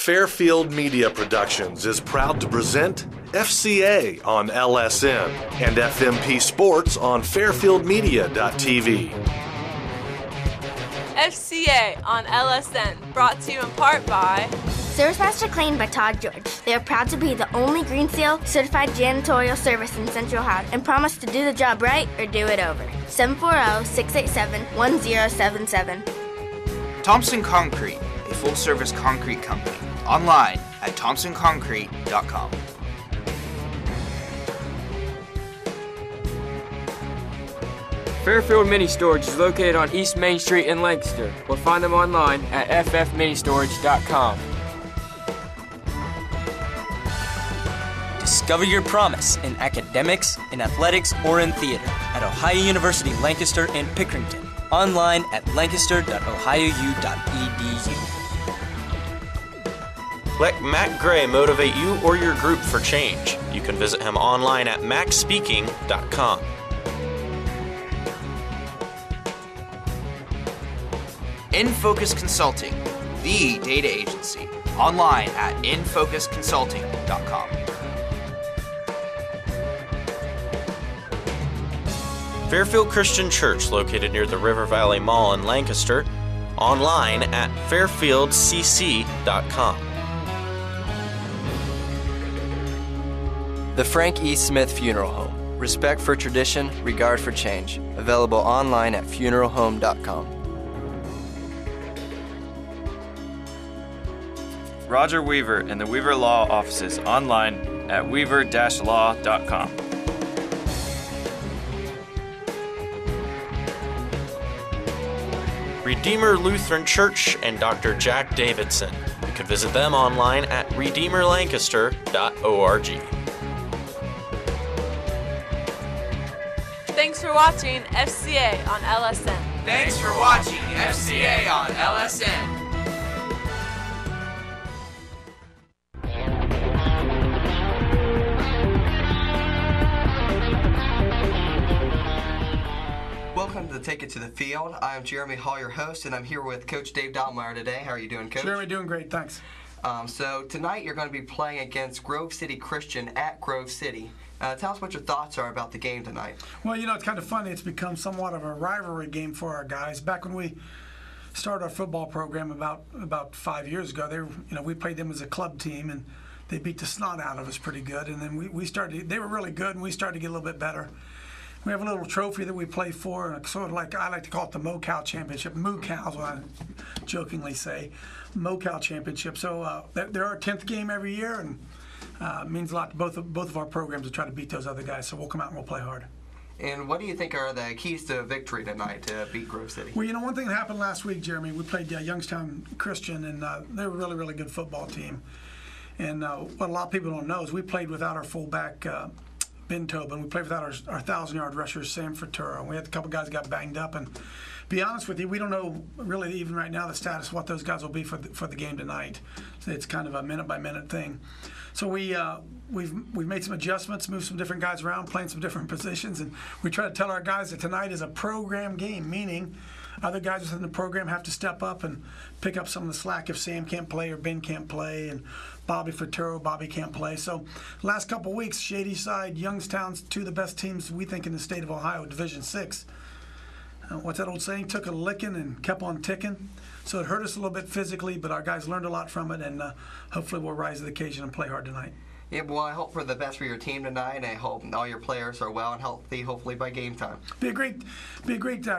Fairfield Media Productions is proud to present FCA on LSN and FMP Sports on fairfieldmedia.tv. FCA on LSN, brought to you in part by Service Master Clean by Todd George. They are proud to be the only Green Seal certified janitorial service in Central Ohio and promise to do the job right or do it over. 740-687-1077. Thompson Concrete, a full-service concrete company. Online at thompsonconcrete.com. Fairfield Mini Storage is located on East Main Street in Lancaster, or find them online at ffministorage.com. Discover your promise in academics, in athletics, or in theater at Ohio University Lancaster and Pickerington. Online at lancaster.ohiou.edu. Let Matt Gray motivate you or your group for change. You can visit him online at maxspeaking.com. In Focus Consulting, the data agency. Online at infocusconsulting.com. Fairfield Christian Church, located near the River Valley Mall in Lancaster. Online at fairfieldcc.com. The Frank E. Smith Funeral Home. Respect for tradition, regard for change. Available online at funeralhome.com. Roger Weaver and the Weaver Law Offices. Online at weaver-law.com. Redeemer Lutheran Church and Dr. Jack Davidson. You can visit them online at redeemerlancaster.org. Thanks for watching FCA on LSN. Thanks for watching FCA on LSN. Welcome to Take It to the Field. I'm Jeremy Hall, your host, and I'm here with Coach Dave Dahlmeyer today. How are you doing, Coach? Jeremy, doing great, thanks. So tonight you're going to be playing against Grove City Christian at Grove City. Tell us what your thoughts are about the game tonight. Well, you know, it's kind of funny. It's become somewhat of a rivalry game for our guys. Back when we started our football program about 5 years ago, we played them as a club team, and they beat the snot out of us pretty good. And then we started. They were really good, and we started to get a little bit better. We have a little trophy that we play for, and sort of like I like to call it the Mo-Cal Championship. Moo-Cal is what I jokingly say, Mo-Cal Championship. So they're our 10th game every year, and it means a lot to both of our programs to try to beat those other guys. So we'll come out and we'll play hard. And what do you think are the keys to victory tonight to beat Grove City? Well, you know, one thing that happened last week, Jeremy, we played Youngstown Christian, and they were a really, really good football team. And what a lot of people don't know is we played without our fullback, Ben Tobin. We played without our 1,000-yard rusher, Sam Fraturo. We had a couple guys that got banged up. And to be honest with you, we don't know really even right now the status of what those guys will be for the game tonight. So it's kind of a minute-by-minute thing. So we've made some adjustments, moved some different guys around, playing some different positions, and we try to tell our guys that tonight is a program game, meaning other guys within the program have to step up and pick up some of the slack if Sam can't play or Ben can't play, and Bobby can't play. So last couple of weeks, Shady Side, Youngstown's two of the best teams we think in the state of Ohio, Division VI. What's that old saying? Took a licking and kept on ticking. So it hurt us a little bit physically, but our guys learned a lot from it, and hopefully we'll rise to the occasion and play hard tonight. Yeah, well, I hope for the best for your team tonight, and I hope all your players are well and healthy, hopefully by game time. Be a great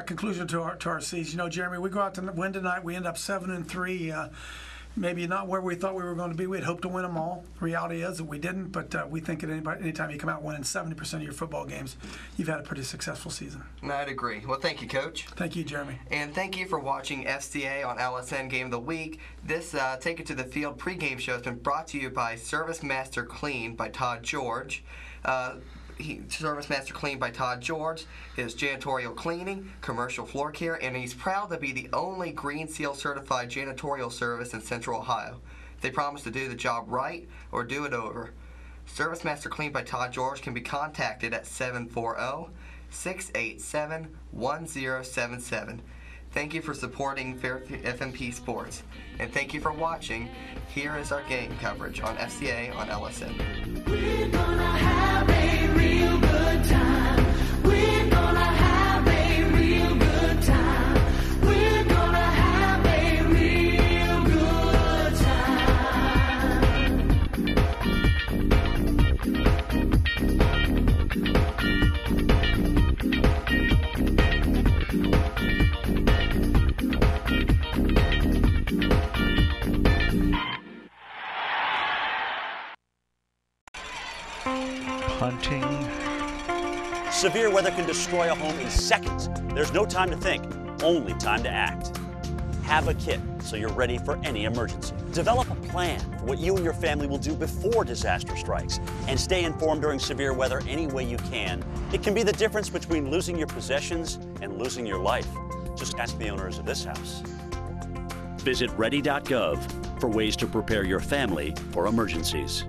conclusion to our season. You know, Jeremy, we go out to win tonight. We end up 7-3. Maybe not where we thought we were going to be. We'd hoped to win them all. The reality is that we didn't, but we think anytime you come out winning 70% of your football games, you've had a pretty successful season. I'd agree. Well, thank you, Coach. Thank you, Jeremy. And thank you for watching FCA on LSN Game of the Week. This Take It to the Field pregame show has been brought to you by Service Master Clean by Todd George. Service Master Clean by Todd George is janitorial cleaning, commercial floor care, and he's proud to be the only Green Seal certified janitorial service in Central Ohio. They promise to do the job right or do it over. Service Master Clean by Todd George can be contacted at 740-687-1077. Thank you for supporting FMP Sports. And thank you for watching. Here is our game coverage on FCA on LSN. We're gonna have a real good time. We're gonna have a real good time. We're gonna have a real good Punting. Severe weather can destroy a home in seconds. There's no time to think, only time to act. Have a kit so you're ready for any emergency. Develop a plan for what you and your family will do before disaster strikes, and stay informed during severe weather any way you can. It can be the difference between losing your possessions and losing your life. Just ask the owners of this house. Visit ready.gov for ways to prepare your family for emergencies.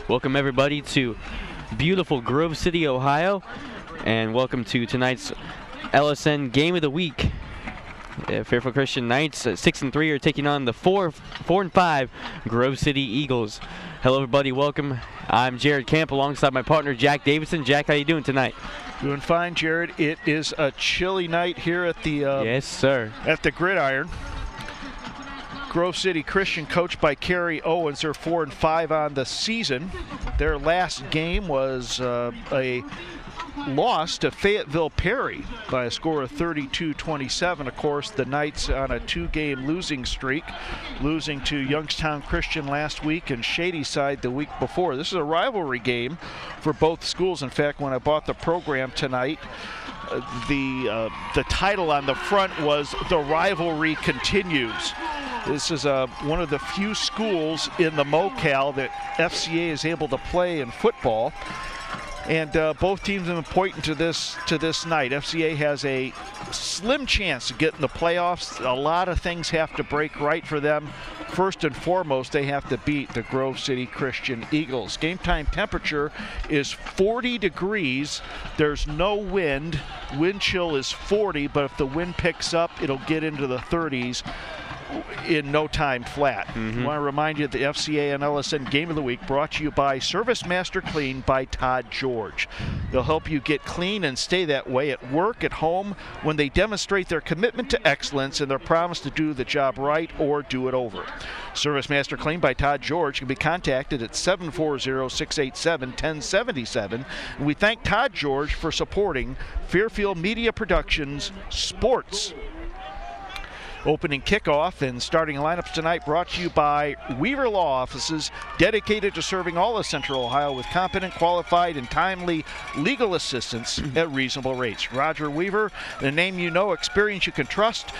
Welcome everybody to beautiful Grove City, Ohio, and welcome to tonight's LSN Game of the Week. Fairfield Christian Knights at 6-3 are taking on the 4-5 Grove City Eagles. Hello everybody, welcome. I'm Jared Camp alongside my partner Jack Davidson. Jack, how you doing tonight? Doing fine, Jared. It is a chilly night here at the yes, sir. At the Gridiron. Grove City Christian, coached by Kerry Owens, are 4-5 on the season. Their last game was a loss to Fayetteville Perry by a score of 32-27. Of course, the Knights on a 2-game losing streak, losing to Youngstown Christian last week and Shadyside the week before. This is a rivalry game for both schools. In fact, when I bought the program tonight, the title on the front was "The Rivalry Continues." This is one of the few schools in the MoCal that FCA is able to play in football. And both teams have been pointing to this night. FCA has a slim chance to get in the playoffs. A lot of things have to break right for them. First and foremost, they have to beat the Grove City Christian Eagles. Game time temperature is 40 degrees. There's no wind. Wind chill is 40, but if the wind picks up, it'll get into the 30s. In no time flat. I want to remind you the FCA and LSN Game of the Week brought to you by Service Master Clean by Todd George. They'll help you get clean and stay that way at work, at home, when they demonstrate their commitment to excellence and their promise to do the job right or do it over. Service Master Clean by Todd George can be contacted at 740-687-1077. And we thank Todd George for supporting Fairfield Media Productions Sports. Opening kickoff and starting lineups tonight brought to you by Weaver Law Offices, dedicated to serving all of Central Ohio with competent, qualified, and timely legal assistance at reasonable rates. Roger Weaver, the name you know, experience you can trust.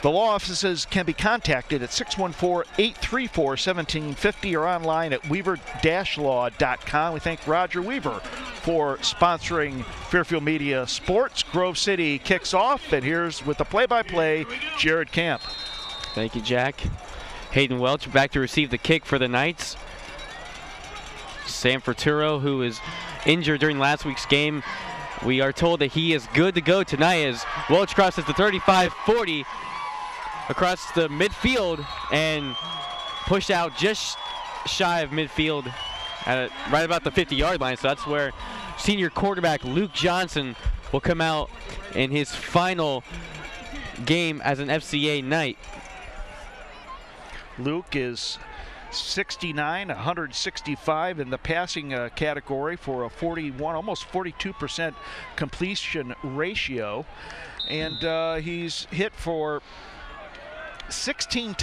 The law offices can be contacted at 614-834-1750 or online at weaver-law.com. We thank Roger Weaver for sponsoring Fairfield Media Sports. Grove City kicks off, and here's with the play-by-play, Jared Camp. Thank you, Jack. Hayden Welch back to receive the kick for the Knights. Sam Ferturo, who is injured during last week's game, we are told that he is good to go tonight as Welch crosses the 35-40 across the midfield and pushed out just shy of midfield at right about the 50-yard line. So that's where senior quarterback Luke Johnson will come out in his final game as an FCA Knight. Luke is 69, 165 in the passing category for a 41, almost 42% completion ratio. And he's hit for 15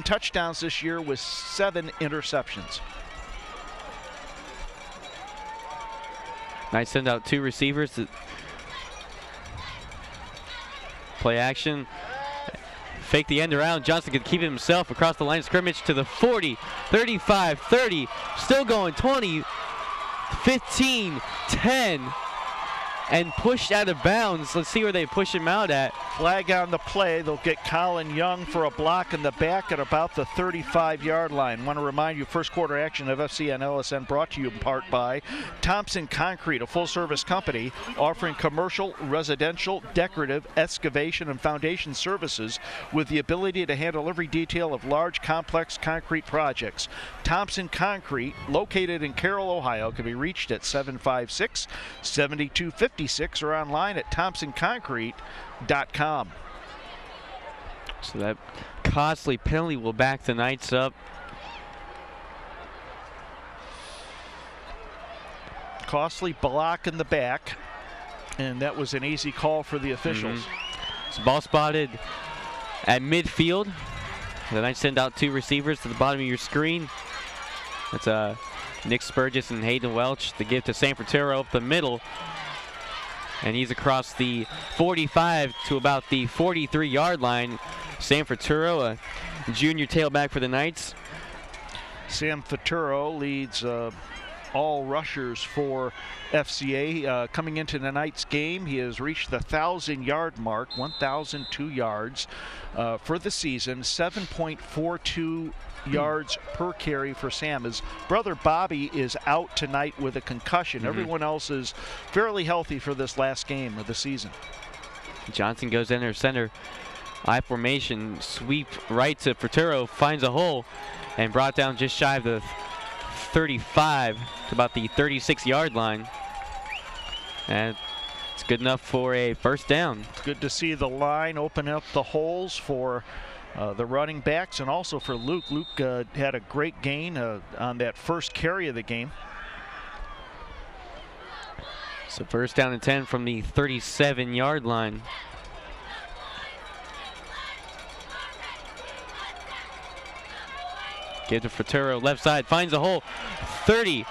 touchdowns this year with 7 interceptions. Knights send out 2 receivers to play action. Fake the end around. Johnson can keep it himself across the line of scrimmage to the 40, 35, 30. Still going 20, 15, 10. and pushed out of bounds. Let's see where they push him out at. Flag on the play. They'll get Colin Young for a block in the back at about the 35-yard line. Want to remind you, first quarter action of FCA and LSN brought to you in part by Thompson Concrete, a full-service company offering commercial, residential, decorative, excavation, and foundation services with the ability to handle every detail of large, complex concrete projects. Thompson Concrete, located in Carroll, Ohio, can be reached at 756-7256 or online at thompsonconcrete.com. So that costly penalty will back the Knights up. Costly block in the back, and that was an easy call for the officials. So ball spotted at midfield. The Knights send out two receivers to the bottom of your screen. That's Nick Spurgis and Hayden Welch. The give to Sanfordero up the middle. And he's across the 45 to about the 43-yard line. Sanfordero, a junior tailback for the Knights. Sam Faturo leads all rushers for FCA. Coming into tonight's game, he has reached the 1,000-yard mark, 1,002 yards for the season, 7.42 yards per carry for Sam. His brother Bobby is out tonight with a concussion. Everyone else is fairly healthy for this last game of the season. Johnson goes in there center. I formation, sweep right to Fertero, finds a hole, and brought down just shy of the 35 to about the 36-yard line. And it's good enough for a first down. Good to see the line open up the holes for the running backs and also for Luke. Luke had a great gain on that first carry of the game. So first down and 10 from the 37-yard line. Give to Fertero, left side, finds a hole, 30,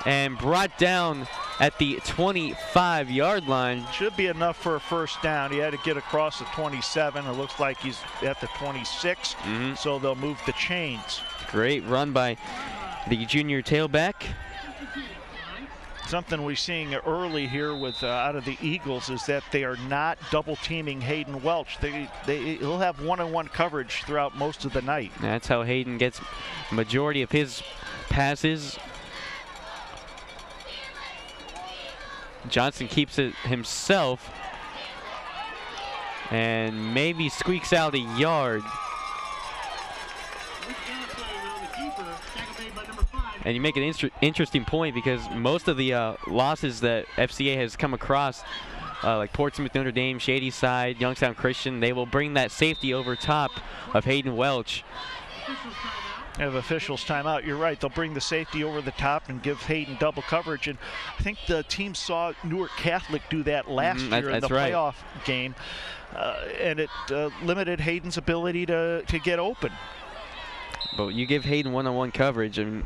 and brought down at the 25-yard line. Should be enough for a first down. He had to get across the 27. It looks like he's at the 26, so they'll move the chains. Great run by the junior tailback. Something we're seeing early here with out of the Eagles is that they are not double teaming Hayden Welch. He'll have one-on-one coverage throughout most of the night. That's how Hayden gets majority of his passes. Johnson keeps it himself and maybe squeaks out a yard. And you make an interesting point because most of the losses that FCA has come across, like Portsmouth, Notre Dame, Shadyside, Youngstown Christian, they will bring that safety over top of Hayden Welch. Have officials timeout. You're right. They'll bring the safety over the top and give Hayden double coverage. And I think the team saw Newark Catholic do that last year in the playoff game, and it limited Hayden's ability to get open. But you give Hayden one-on-one coverage, and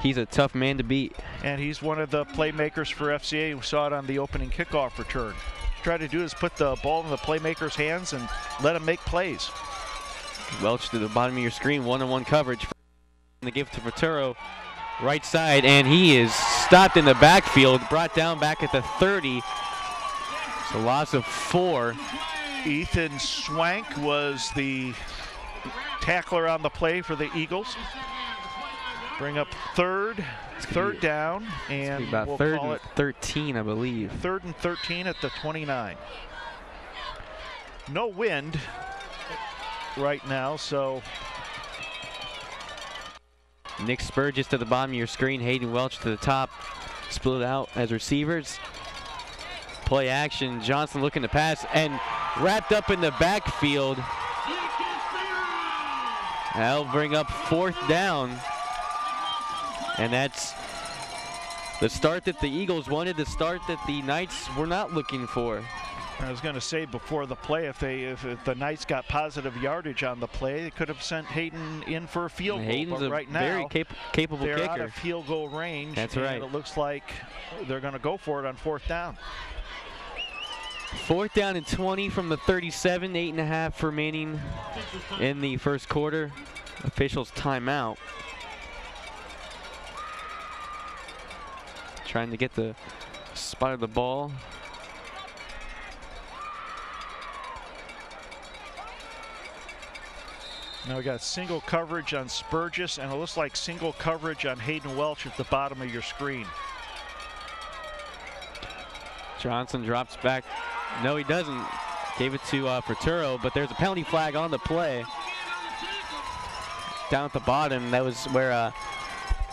he's a tough man to beat. And he's one of the playmakers for FCA. We saw it on the opening kickoff return. Try to do is put the ball in the playmaker's hands and let him make plays. Welch to the bottom of your screen, one-on-one coverage. The give to Fertero, right side, and he is stopped in the backfield, brought down back at the 30. It's a loss of 4. Ethan Swank was the tackler on the play for the Eagles. Bring up third down, and about we'll third call and it 13, I believe. 3rd and 13 at the 29. No wind right now, so Nick Spurgis to the bottom of your screen, Hayden Welch to the top, split out as receivers. Play action, Johnson looking to pass, and wrapped up in the backfield. That'll bring up 4th down. And that's the start that the Eagles wanted, the start that the Knights were not looking for. I was going to say before the play, if the Knights got positive yardage on the play, they could have sent Hayden in for a field goal. Hayden's but right a very now, capable they're kicker. out of field goal range. That's and right. It looks like they're going to go for it on 4th down. 4th down and 20 from the 37, 8.5 remaining in the first quarter. Officials timeout. Trying to get the spot of the ball. Now we got single coverage on Spurgis, and it looks like single coverage on Hayden Welch at the bottom of your screen. Johnson drops back. No, he doesn't. Gave it to Fraturo, but there's a penalty flag on the play. Down at the bottom, that was where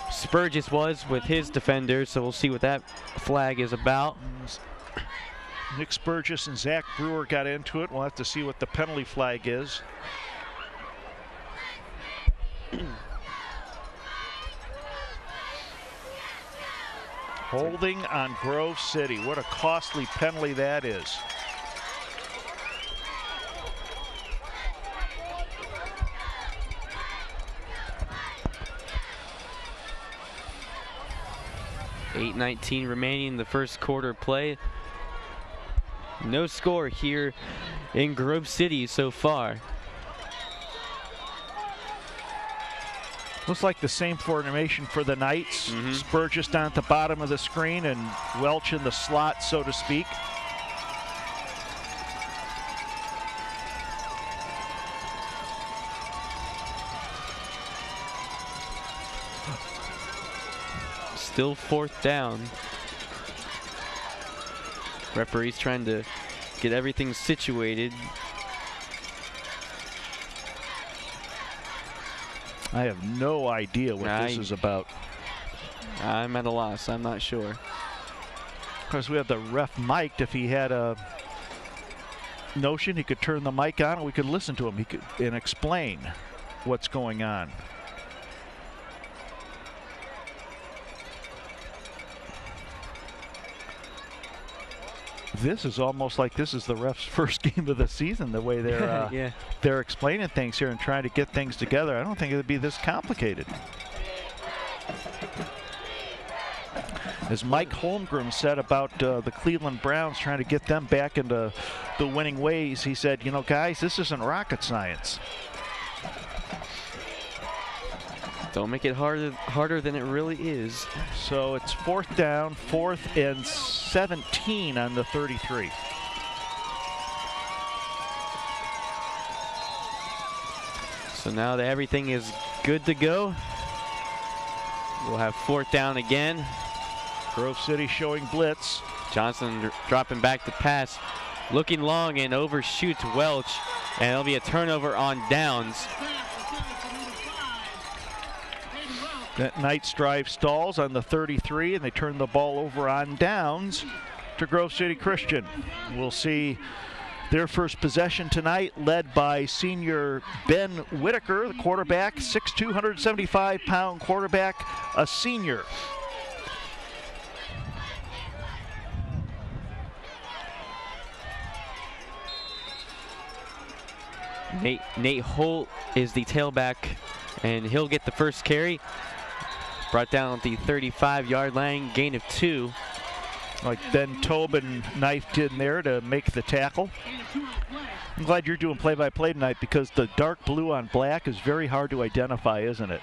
Spurgis was with his defender, so we'll see what that flag is about. Nick Spurgis and Zach Brewer got into it. We'll have to see what the penalty flag is. Holding on Grove City. What a costly penalty that is. .8:19 remaining in the first quarter play. No score here in Grove City so far. Looks like the same formation for the Knights. Spurgis down at the bottom of the screen and Welch in the slot, so to speak. Still fourth down. Referee's trying to get everything situated. I have no idea what this is about. I'm at a loss. I'm not sure. Of course, we have the ref mic'd. If he had a notion, he could turn the mic on and we could listen to him. He could and explain what's going on. This is almost like this is the ref's first game of the season, the way they're they're explaining things here and trying to get things together. I don't think it would be this complicated. As Mike Holmgren said about the Cleveland Browns trying to get them back into the winning ways, he said, you know, guys, this isn't rocket science. Don't make it harder than it really is. So it's fourth down, 4th and 17 on the 33. So now that everything is good to go, we'll have fourth down again. Grove City showing blitz. Johnson dropping back to pass, looking long and overshoots Welch, and it'll be a turnover on downs. That Knights drive stalls on the 33, and they turn the ball over on downs to Grove City Christian. We'll see their first possession tonight, led by senior Ben Whitaker, the quarterback, 6'2", 175-pound quarterback, a senior. Nate Holt is the tailback, and he'll get the first carry. Brought down at the 35-yard line, gain of 2. Like Ben Tobin knifed in there to make the tackle. I'm glad you're doing play-by-play tonight because the dark blue on black is very hard to identify, isn't it?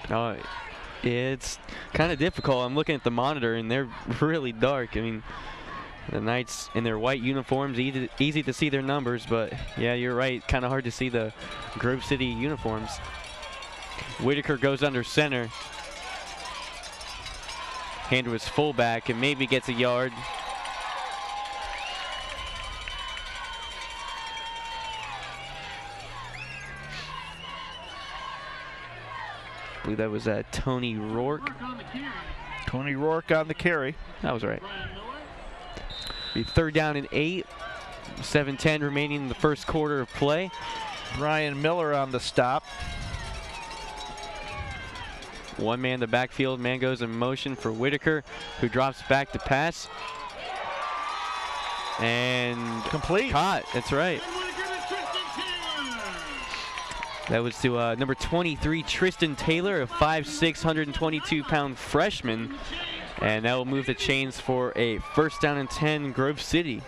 It's kind of difficult. I'm looking at the monitor, and they're really dark. I mean, the Knights in their white uniforms, easy to see their numbers, but yeah, you're right. Kind of hard to see the Grove City uniforms. Whitaker goes under center. Hand to his fullback and maybe gets a yard. I believe that was Tony Rourke. Tony Rourke on the carry. That was right. Be third down and 8. 7:10 remaining in the first quarter of play. Brian Miller on the stop. One man in the backfield. Man goes in motion for Whitaker, who drops back to pass. And complete. Caught. That's right. That was to number 23, Tristan Taylor, a 5'6", 122-pound freshman. And that will move the chains for a first down and 10, Grove City.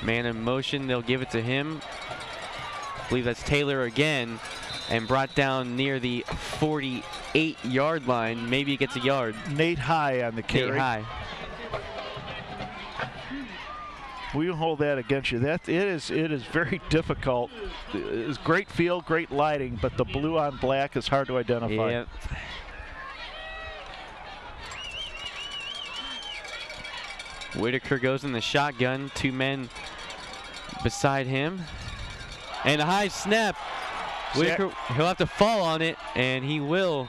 Man in motion, they'll give it to him. I believe that's Taylor again. and brought down near the 48-yard line. Maybe he gets a yard. Nate High on the carry. Nate High. We will hold that against you. It is very difficult. It's great field, great lighting, but the blue on black is hard to identify. Yep. Whitaker goes in the shotgun. 2 men beside him. And a high snap. Whitaker, he'll have to fall on it, and he will.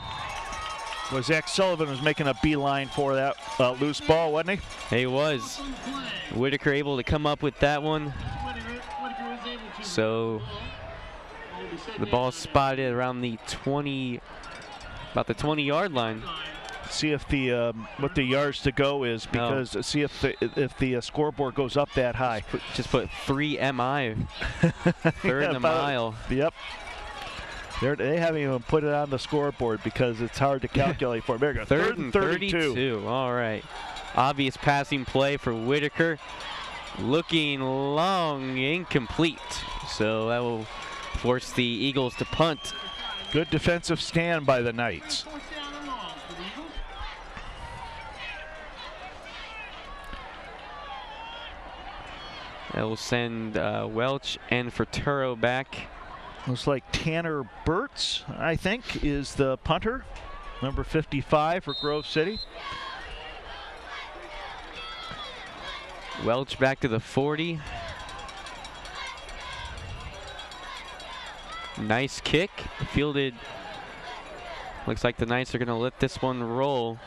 Well, Zach Sullivan was making a beeline for that loose ball, wasn't he? He was. Whitaker able to come up with that one. So the ball spotted around the 20, about the 20-yard line. See if the what the yards to go is, because see if the scoreboard goes up that high. Just put 3 MI. Third and a mile. Yep. They haven't even put it on the scoreboard because it's hard to calculate for them. There you go. Third and 32. All right. Obvious passing play for Whitaker. Looking long, incomplete. So that will force the Eagles to punt. Good defensive stand by the Knights. That will send Welch and Ferturo back. Looks like Tanner Burtz, I think, is the punter. Number 55 for Grove City. Welch back to the 40. Nice kick. Fielded. Looks like the Knights are going to let this one roll.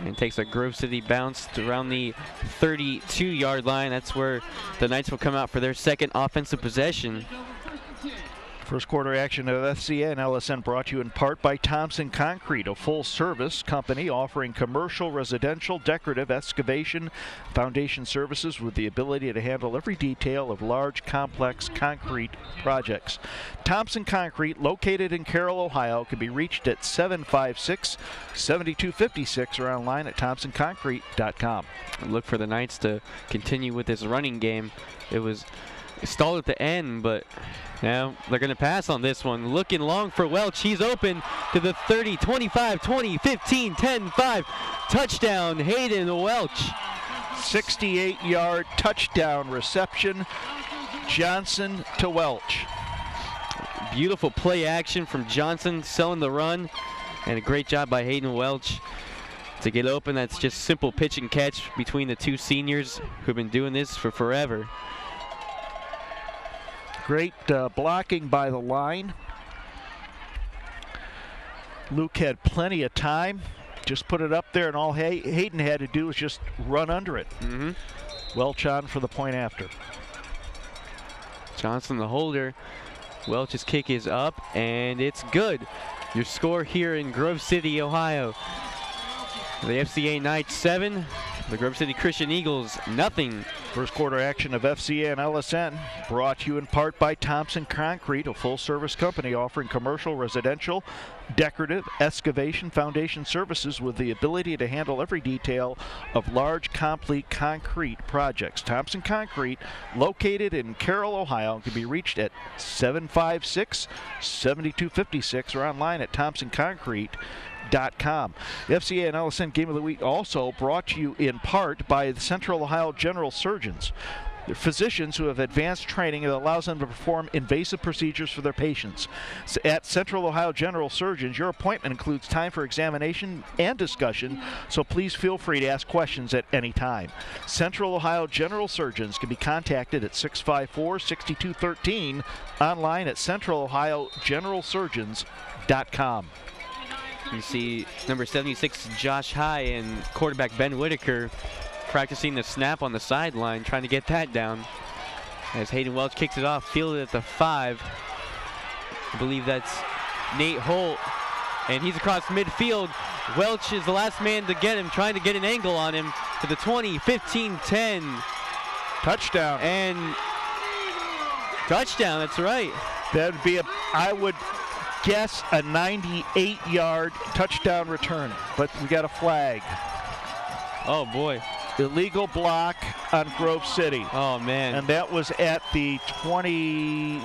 And takes a Grove City bounce to around the 32-yard line. That's where the Knights will come out for their second offensive possession. First quarter action of FCA and LSN brought to you in part by Thompson Concrete, a full-service company offering commercial, residential, decorative, excavation, foundation services with the ability to handle every detail of large, complex concrete projects. Thompson Concrete, located in Carroll, Ohio, can be reached at 756-7256 or online at thompsonconcrete.com. Look for the Knights to continue with this running game. It was stalled at the end, but now they're going to pass on this one. Looking long for Welch. He's open to the 30, 25, 20, 15, 10, 5. Touchdown, Hayden Welch. 68-yard touchdown reception, Johnson to Welch. Beautiful play action from Johnson, selling the run, and a great job by Hayden Welch to get open. That's just simple pitch and catch between the two seniors who've been doing this for forever. Great blocking by the line. Luke had plenty of time. Just put it up there, and all Hayden had to do was just run under it. Welch on for the point after. Johnson the holder. Welch's kick is up, and it's good. Your score here in Grove City, Ohio. The FCA Knights 7, the Grove City Christian Eagles nothing. First quarter action of FCA and LSN brought to you in part by Thompson Concrete, a full-service company offering commercial, residential, decorative, excavation, foundation services with the ability to handle every detail of large, complete concrete projects. Thompson Concrete, located in Carroll, Ohio, can be reached at 756-7256 or online at thompsonconcrete.com. The FCA and LSN Game of the Week also brought to you in part by the Central Ohio General Surgeons. They're physicians who have advanced training that allows them to perform invasive procedures for their patients. So at Central Ohio General Surgeons, your appointment includes time for examination and discussion, so please feel free to ask questions at any time. Central Ohio General Surgeons can be contacted at 654-6213, online at centralohiogeneralsurgeons.com. You see number 76, Josh High, and quarterback Ben Whitaker practicing the snap on the sideline, trying to get that down. As Hayden Welch kicks it off, fielded at the 5. I believe that's Nate Holt, and he's across midfield. Welch is the last man to get him, trying to get an angle on him to the 20, 15, 10. Touchdown. And touchdown, that's right. That would be I would guess a 98-yard touchdown return, but we got a flag. Oh boy. Illegal block on Grove City. Oh man. And that was at the 20,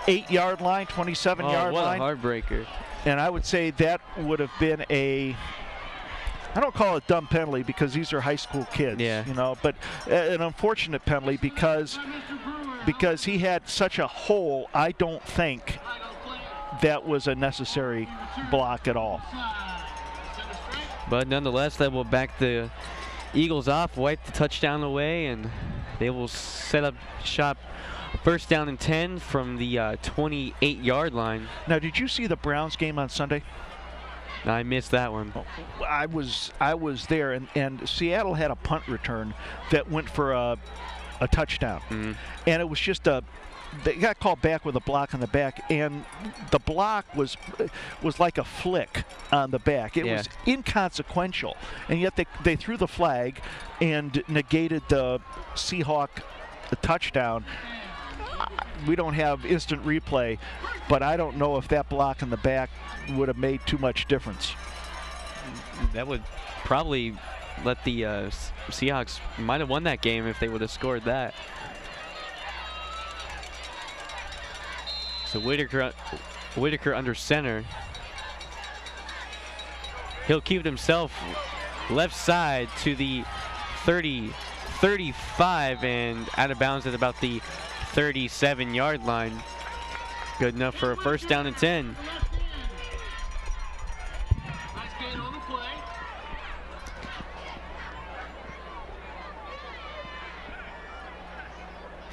28-yard line, 27-yard line. What a heartbreaker. And I would say that would have been I don't call it dumb penalty because these are high school kids, but an unfortunate penalty because he had such a hole. I don't think that was a necessary block at all. But nonetheless, that will back the Eagles off, wipe the touchdown away, and they will set up shop first down and 10 from the 28-yard line. Now, did you see the Browns game on Sunday? I missed that one. I was there, and Seattle had a punt return that went for a touchdown. Mm-hmm. And it was just they got called back with a block on the back, and the block was like a flick on the back. It was inconsequential, and yet they threw the flag and negated the Seahawk touchdown. We don't have instant replay, but I don't know if that block in the back would have made too much difference. That would probably let the Seahawks might have won that game if they would have scored that. So Whitaker under center. He'll keep it himself left side to the 30, 35, and out of bounds at about the 37-yard line. Good enough for a first down and 10.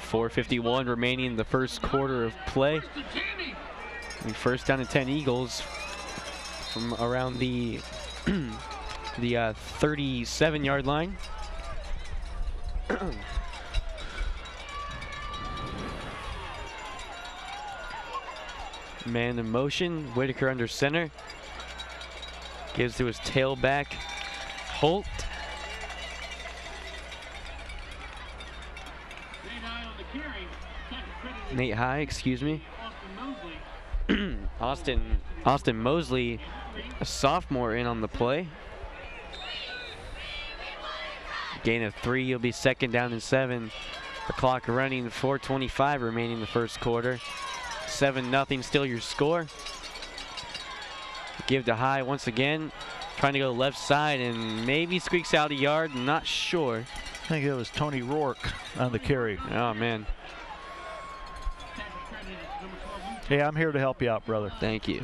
.451 remaining in the first quarter of play. And first down and 10 Eagles from around the 37-yard line. Man in motion, Whitaker under center. Gives to his tailback, Holt. Nate High, excuse me. Austin Mosley, a sophomore, in on the play. Gain of 3, he'll be second down and 7. The clock running, 4:25 remaining in the first quarter. 7-0 still your score. Give to High once again, trying to go left side and maybe squeaks out a yard, not sure. I think it was Tony Rourke on the carry. Oh man. Hey, I'm here to help you out, brother. Thank you.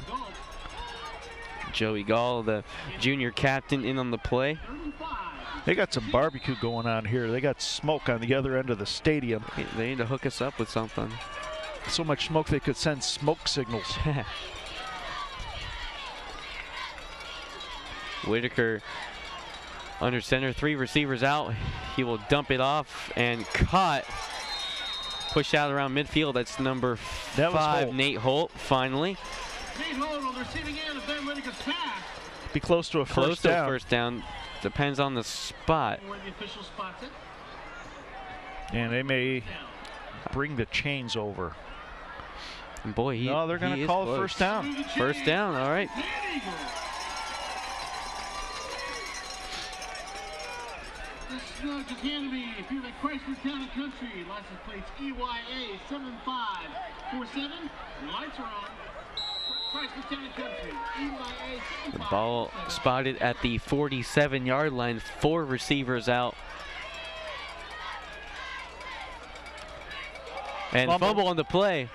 Joey Gall, the junior captain, in on the play. They got some barbecue going on here. They got smoke on the other end of the stadium. They need to hook us up with something. So much smoke they could send smoke signals. Whitaker under center, 3 receivers out. He will dump it off and caught. Push out around midfield. That's number 5, Nate Holt, finally. Nate Holt on the receiving end of Ben Whitaker's pass. Be close to a first down. Close to a first down. Depends on the spot. Where the official spots it. And they may bring the chains over. And boy, they're going to call it first down. First down, all right. This Snug Academy, Fueling Chrysler Town and Country, license plates EYA 7547. The lights are on. Chrysler Town and Country, EYA 7547. The ball spotted at the 47-yard line. 4 receivers out. And fumble on the play.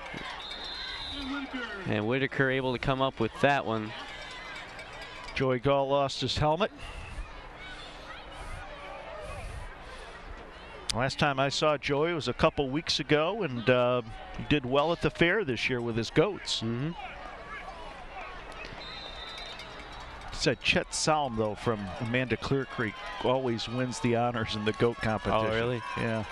And Whitaker able to come up with that one. Joey Gall lost his helmet. Last time I saw Joey was a couple weeks ago, and he did well at the fair this year with his goats. Mm-hmm. Said Chet Salm, though, from Amanda Clear Creek, always wins the honors in the goat competition. Oh, really? Yeah.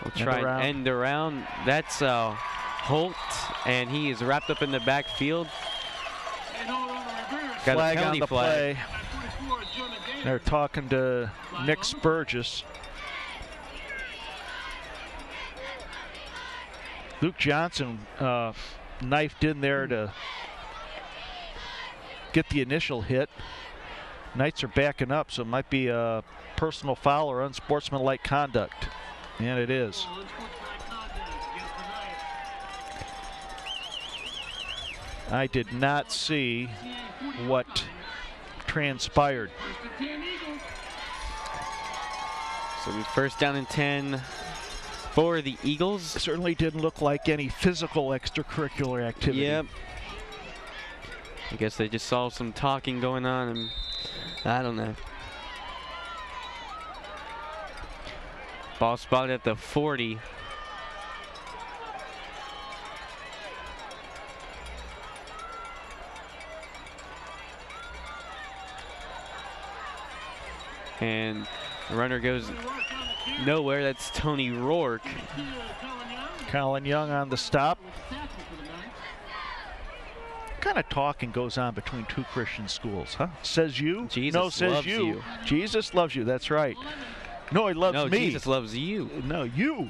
We'll try and end around. That's Holt, and he is wrapped up in the backfield. Got Flag a penalty on the flag. play. They're talking to Nick Spurgis. Luke Johnson knifed in there to get the initial hit. Knights are backing up, so it might be a personal foul or unsportsmanlike conduct. And it is. I did not see what transpired. So we first down and 10 for the Eagles. Certainly didn't look like any physical extracurricular activity. Yep. I guess they just saw some talking going on, and I don't know. Ball spotted at the 40. And the runner goes nowhere. That's Tony Rourke. Colin Young on the stop. What kind of talking goes on between two Christian schools, huh? Says you? Jesus no, says loves you. Jesus loves you, that's right. No, he loves me. No, Jesus loves you. No, you.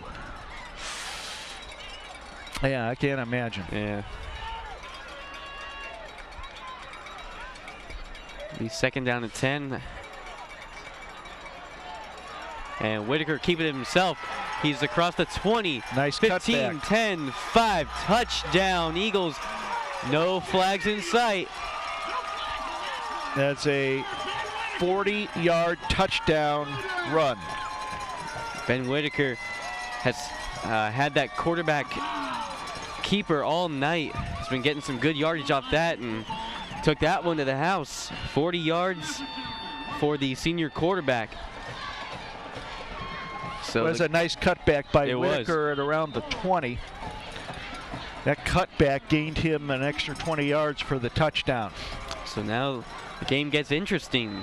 Yeah, I can't imagine. Yeah. Be second down and 10. And Whitaker keeping it himself. He's across the 20. Nice 15, cutback. 10, 5. Touchdown, Eagles. No flags in sight. That's a 40-yard touchdown run. Ben Whitaker has had that quarterback keeper all night. He's been getting some good yardage off that and took that one to the house. 40 yards for the senior quarterback. So it was a nice cutback by Whitaker at around the 20. That cutback gained him an extra 20 yards for the touchdown. So now the game gets interesting.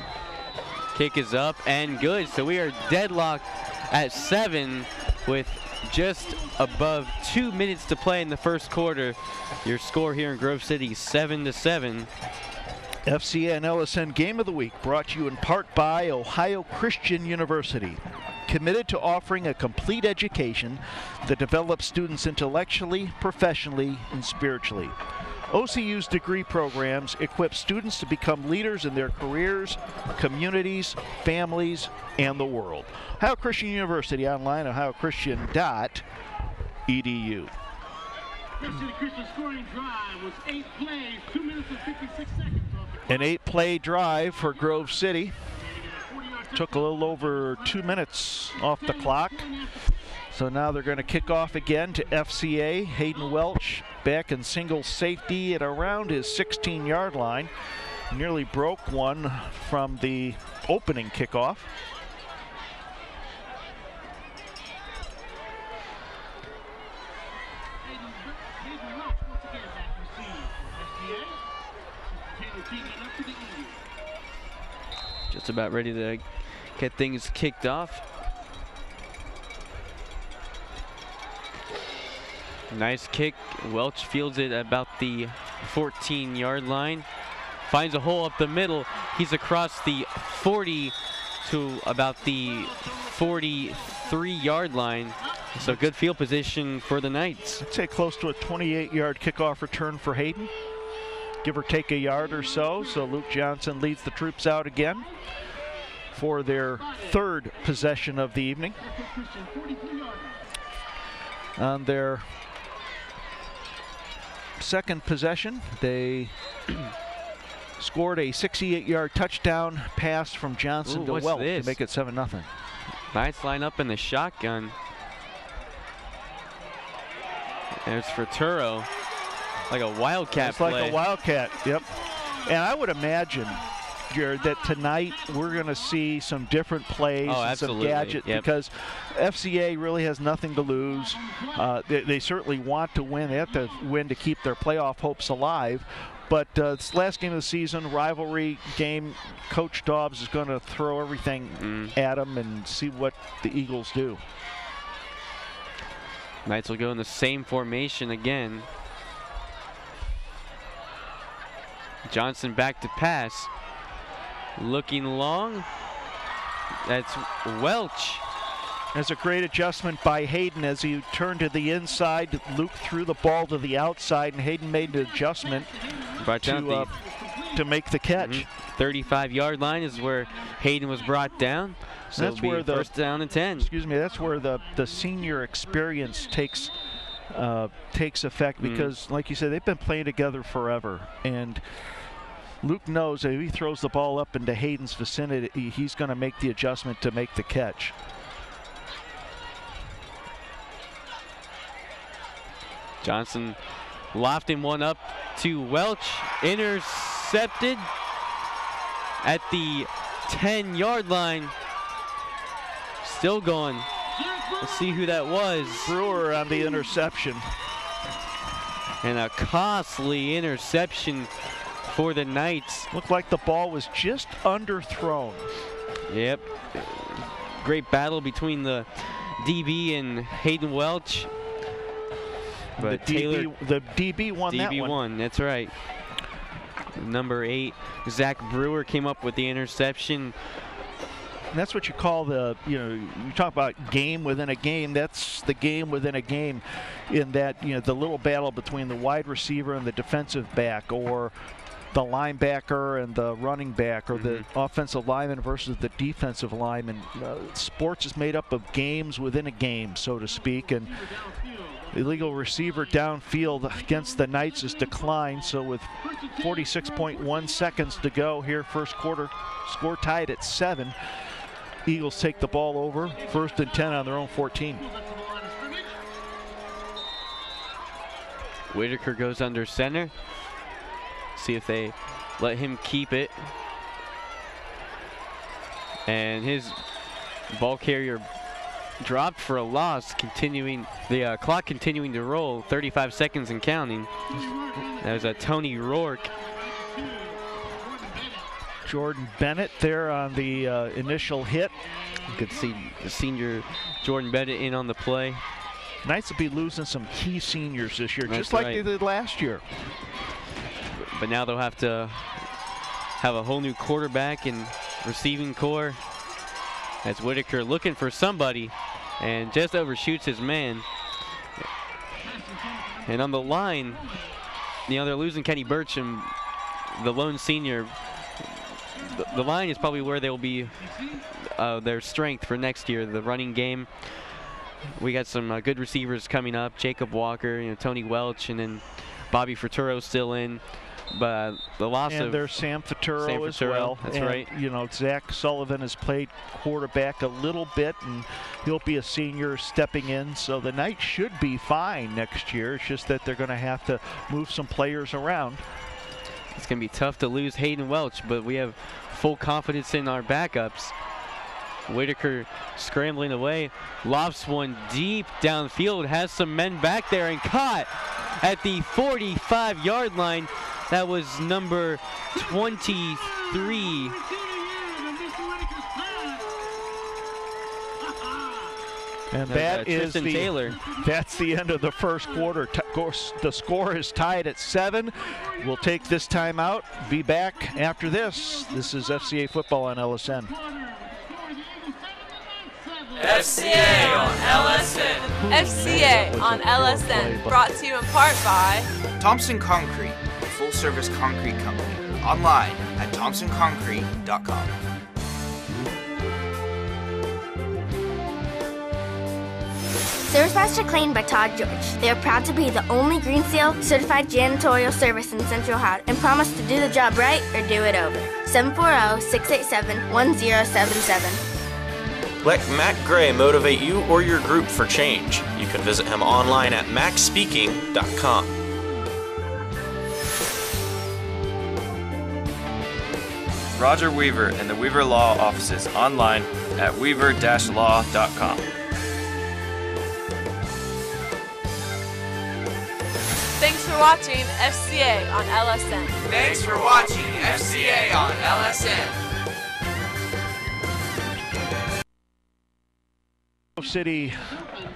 Kick is up and good. So we are deadlocked at 7 with just above 2 minutes to play in the first quarter. Your score here in Grove City, 7-7. FCA and LSN Game of the Week brought to you in part by Ohio Christian University. Committed to offering a complete education that develops students intellectually, professionally, and spiritually. OCU's degree programs equip students to become leaders in their careers, communities, families, and the world. Ohio Christian University online, ohiochristian.edu. Christian scoring drive was 8 plays, 2 minutes and 56 seconds. An 8-play drive for Grove City. Took a little over 2 minutes off the clock. So now they're going to kick off again to FCA. Hayden Welch back in single safety at around his 16-yard line. Nearly broke one from the opening kickoff. Just about ready to get things kicked off. Nice kick. Welch fields it at about the 14-yard line. Finds a hole up the middle. He's across the 40 to about the 43-yard line. So good field position for the Knights. I'd say close to a 28-yard kickoff return for Hayden. Give or take a yard or so. So Luke Johnson leads the troops out again for their third possession of the evening. On their second possession, they scored a 68-yard touchdown pass from Johnson to Welch to make it 7-0. Nice line up in the shotgun. There's Fraturo. Like a wildcat it's like play. a wildcat, yep. And I would imagine, Jared, that tonight we're going to see some different plays and some gadgets because FCA really has nothing to lose. They certainly want to win. They have to win to keep their playoff hopes alive. But this last game of the season, rivalry game, Coach Dobbs is going to throw everything at them and see what the Eagles do. Knights will go in the same formation again. Johnson back to pass. Looking long. That's Welch. There's a great adjustment by Hayden as he turned to the inside. Luke threw the ball to the outside, and Hayden made an adjustment Brought down to to make the catch. 35-yard line is where Hayden was brought down. So that's where the first down and 10. Excuse me. That's where the senior experience takes effect, because, like you said, they've been playing together forever, and Luke knows that if he throws the ball up into Hayden's vicinity, he's going to make the adjustment to make the catch. Johnson lofting one up to Welch, intercepted at the 10-yard line. Still going. Let's see who that was. Brewer on the interception. And a costly interception for the Knights. Looked like the ball was just underthrown. Yep. Great battle between the DB and Hayden Welch. But the DB won that one. DB won, that's right. Number 8, Zach Brewer, came up with the interception. And that's what you call you talk about game within a game. That's the game within a game, in that, the little battle between the wide receiver and the defensive back, or the linebacker and the running back, or the offensive lineman versus the defensive lineman. Sports is made up of games within a game, so to speak. And illegal receiver downfield against the Knights has declined. So with 46.1 seconds to go here, first quarter, score tied at 7. Eagles take the ball over, 1st and 10 on their own 14. Whitaker goes under center. See if they let him keep it. And his ball carrier dropped for a loss, continuing the clock continuing to roll, 35 seconds and counting. That was a Tony Rourke. Jordan Bennett there on the initial hit. You could see the senior Jordan Bennett in on the play. Knights will be losing some key seniors this year, just like they did last year. But now they'll have to have a whole new quarterback and receiving core, as Whitaker looking for somebody and just overshoots his man. And on the line, they're losing Kenny Burcham, the lone senior. The line is probably where they'll be their strength for next year, the running game. We got some good receivers coming up. Jacob Walker, Tony Welch, and then Bobby Fraturo still in. But the loss of there's Sam Fraturo as well. That's and, right. Zach Sullivan has played quarterback a little bit, and he'll be a senior stepping in. So the Knights should be fine next year. It's just that they're going to have to move some players around. It's going to be tough to lose Hayden Welch, but we have full confidence in our backups. Whitaker scrambling away, lofts one deep downfield, has some men back there, and caught at the 45-yard line. That was number 23. And that is Taylor. That's the end of the first quarter. The score is tied at 7. We'll take this time out. Be back after this. This is FCA football on LSN. FCA on LSN. FCA on LSN. Brought to you in part by Thompson Concrete, a full-service concrete company. Online at thompsonconcrete.com. Service Master Clean by Todd George. They are proud to be the only Green Seal certified janitorial service in Central Ohio and promise to do the job right or do it over. 740-687-1077. Let Matt Gray motivate you or your group for change. You can visit him online at maxspeaking.com. Roger Weaver and the Weaver Law Offices online at weaver-law.com. Thanks for watching FCA on LSN. Thanks for watching FCA on LSN. City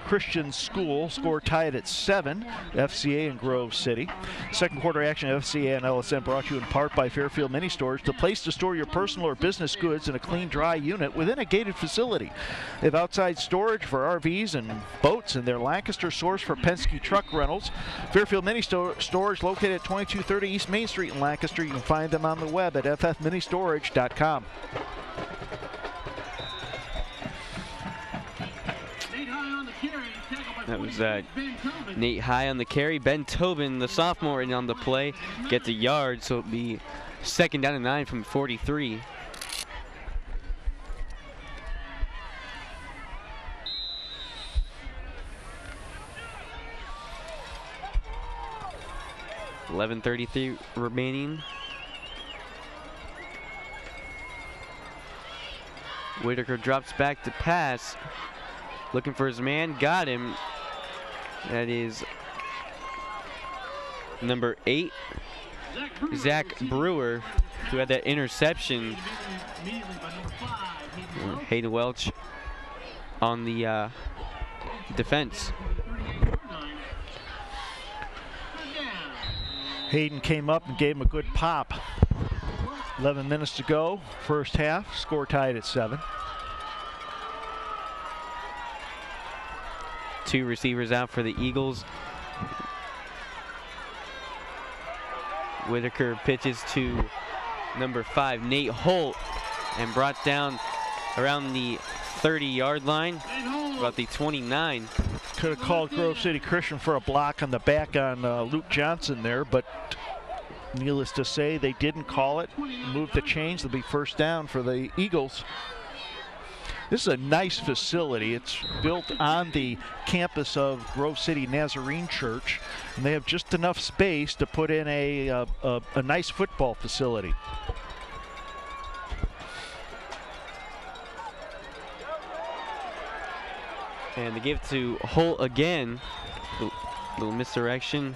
Christian School. Score tied at 7. FCA and Grove City. Second quarter action of FCA and LSN brought to you in part by Fairfield Mini Storage, the place to store your personal or business goods in a clean, dry unit within a gated facility. They have outside storage for RVs and boats, and their Lancaster source for Penske truck rentals. Fairfield Mini Storage located at 2230 East Main Street in Lancaster. You can find them on the web at ffministorage.com. That was Nate High on the carry. Ben Tobin, the sophomore, in on the play, gets a yard, so it'll be second down and 9 from 43. .11:33 remaining. Whitaker drops back to pass. Looking for his man, got him. That is number 8, Zach Brewer, who had that interception. Hayden Welch on the defense. Hayden came up and gave him a good pop. 11 minutes to go, first half, score tied at 7. 2 receivers out for the Eagles. Whitaker pitches to number 5, Nate Holt, and brought down around the 30-yard line, about the 29. Could have called Grove City Christian for a block on the back on Luke Johnson there, but needless to say, they didn't call it. Moved the chains. It'll be first down for the Eagles. This is a nice facility. It's built on the campus of Grove City Nazarene Church, and they have just enough space to put in a nice football facility. And they give it to Holt again. Little misdirection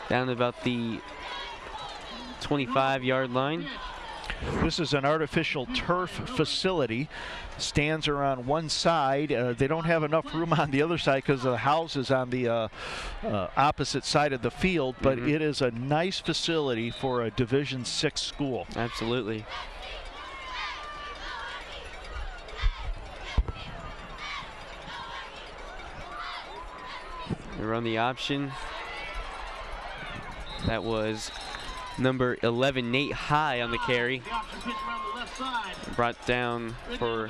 down to about the 25-yard line. This is an artificial turf facility. Stands are on one side. They don't have enough room on the other side because the house is on the opposite side of the field, but it is a nice facility for a Division VI school. Absolutely. They run the option. That was number 11, Nate High, on the carry. Brought down for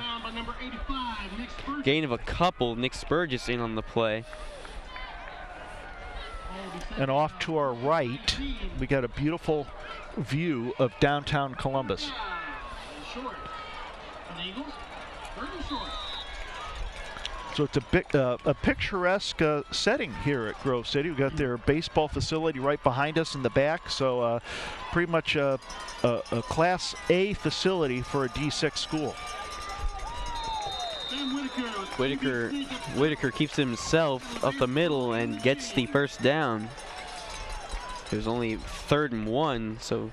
gain of a couple. Nick Spurgis in on the play. And off to our right, we got a beautiful view of downtown Columbus. So it's a picturesque setting here at Grove City. We've got their baseball facility right behind us in the back. So pretty much a Class A facility for a D6 school. Whitaker keeps himself up the middle and gets the first down. It was only 3rd and 1, so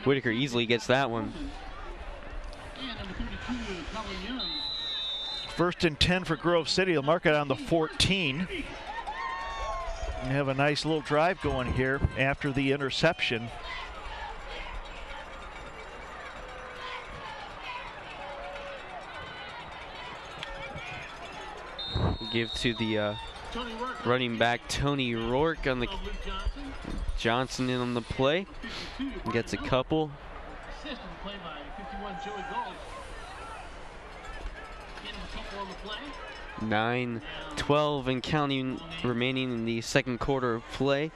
Whitaker easily gets that one. 1st and 10 for Grove City. They'll mark it on the 14. We have a nice little drive going here after the interception. Give to the running back Tony Rourke on the Johnson in on the play. Gets a couple. 9:12 and counting remaining in the second quarter of play.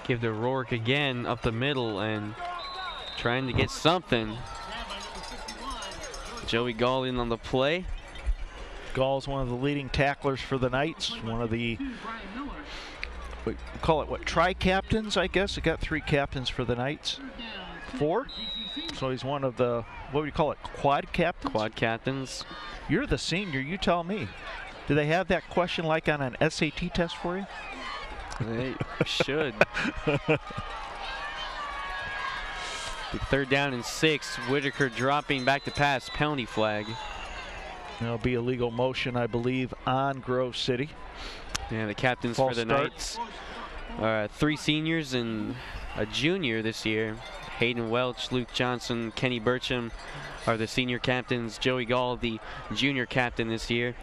Give to Rourke again up the middle and trying to get something. Joey Gall in on the play. Gall's one of the leading tacklers for the Knights. One of the, we call it what, tri-captains, I guess. They got 3 captains for the Knights. 4? So he's one of the, what would you call it, quad captains? Quad captains. You're the senior, you tell me. Do they have that question like on an SAT test for you? They should. Third down and 6. Whitaker dropping back to pass. Penalty flag. There'll be illegal motion, I believe, on Grove City. Yeah, the captains False for the start. Knights are 3 seniors and a junior this year. Hayden Welch, Luke Johnson, Kenny Burcham are the senior captains. Joey Gall, the junior captain this year.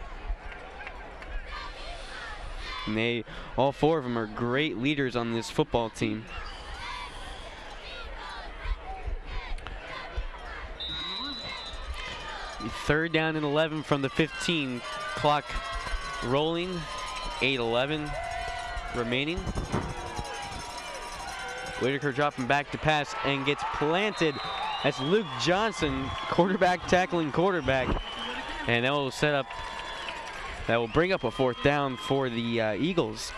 And all 4 of them are great leaders on this football team. Third down and 11 from the 15. Clock rolling. 8:11 remaining. Whitaker dropping back to pass and gets planted. That's Luke Johnson, quarterback tackling quarterback. And that will bring up a 4th down for the Eagles.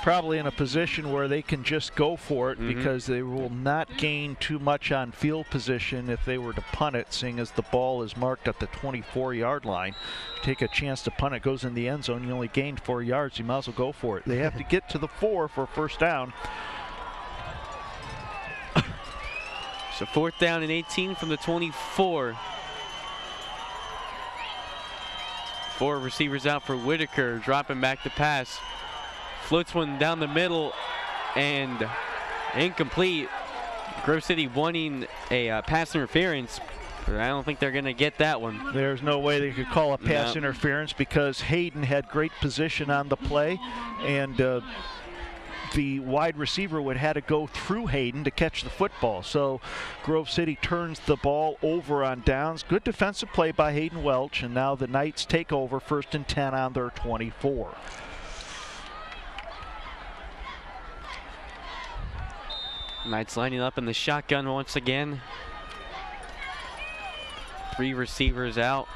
Probably in a position where they can just go for it because they will not gain too much on field position if they were to punt it, seeing as the ball is marked at the 24-yard line. Take a chance to punt it, goes in the end zone, you only gained 4 yards, you might as well go for it. They have to get to the 4 for a first down. So 4th down and 18 from the 24. 4 receivers out for Whitaker, dropping back to pass. Floats one down the middle and incomplete. Grove City wanting a pass interference, but I don't think they're going to get that one. There's no way they could call a pass interference because Hayden had great position on the play, and the wide receiver would have to go through Hayden to catch the football. So Grove City turns the ball over on downs. Good defensive play by Hayden Welch, and now the Knights take over 1st and 10 on their 24. Knights lining up in the shotgun once again. 3 receivers out.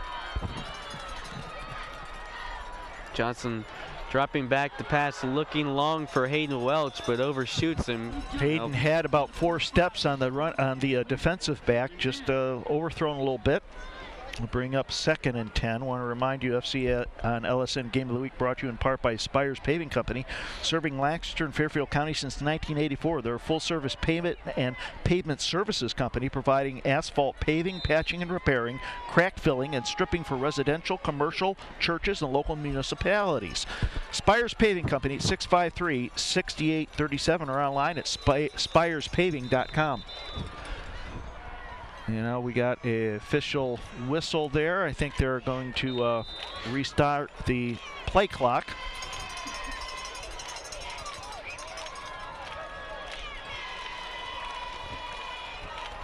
Johnson dropping back to pass, looking long for Hayden Welch, but overshoots him. Hayden had about 4 steps on the run on the defensive back, just overthrown a little bit. We'll bring up 2nd and 10. Want to remind you, FCA on LSN Game of the Week brought to you in part by Spires Paving Company, serving Lancaster and Fairfield County since 1984. They're a full-service pavement and pavement services company providing asphalt paving, patching and repairing, crack filling and stripping for residential, commercial, churches and local municipalities. Spires Paving Company, 653-6837, or online at spirespaving.com. You know, we got an official whistle there. I think they're going to restart the play clock.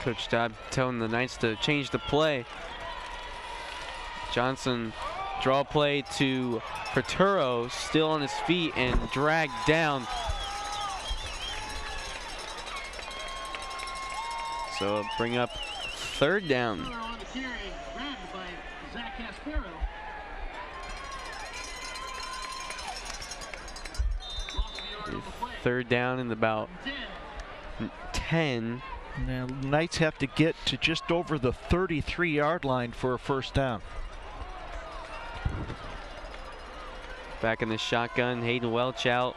Coach Staub telling the Knights to change the play. Johnson draw play to Ferturo, still on his feet and dragged down. So bring up 3rd down. 3rd down and about 10. Now, Knights have to get to just over the 33-yard line for a first down. Back in the shotgun, Hayden Welch out,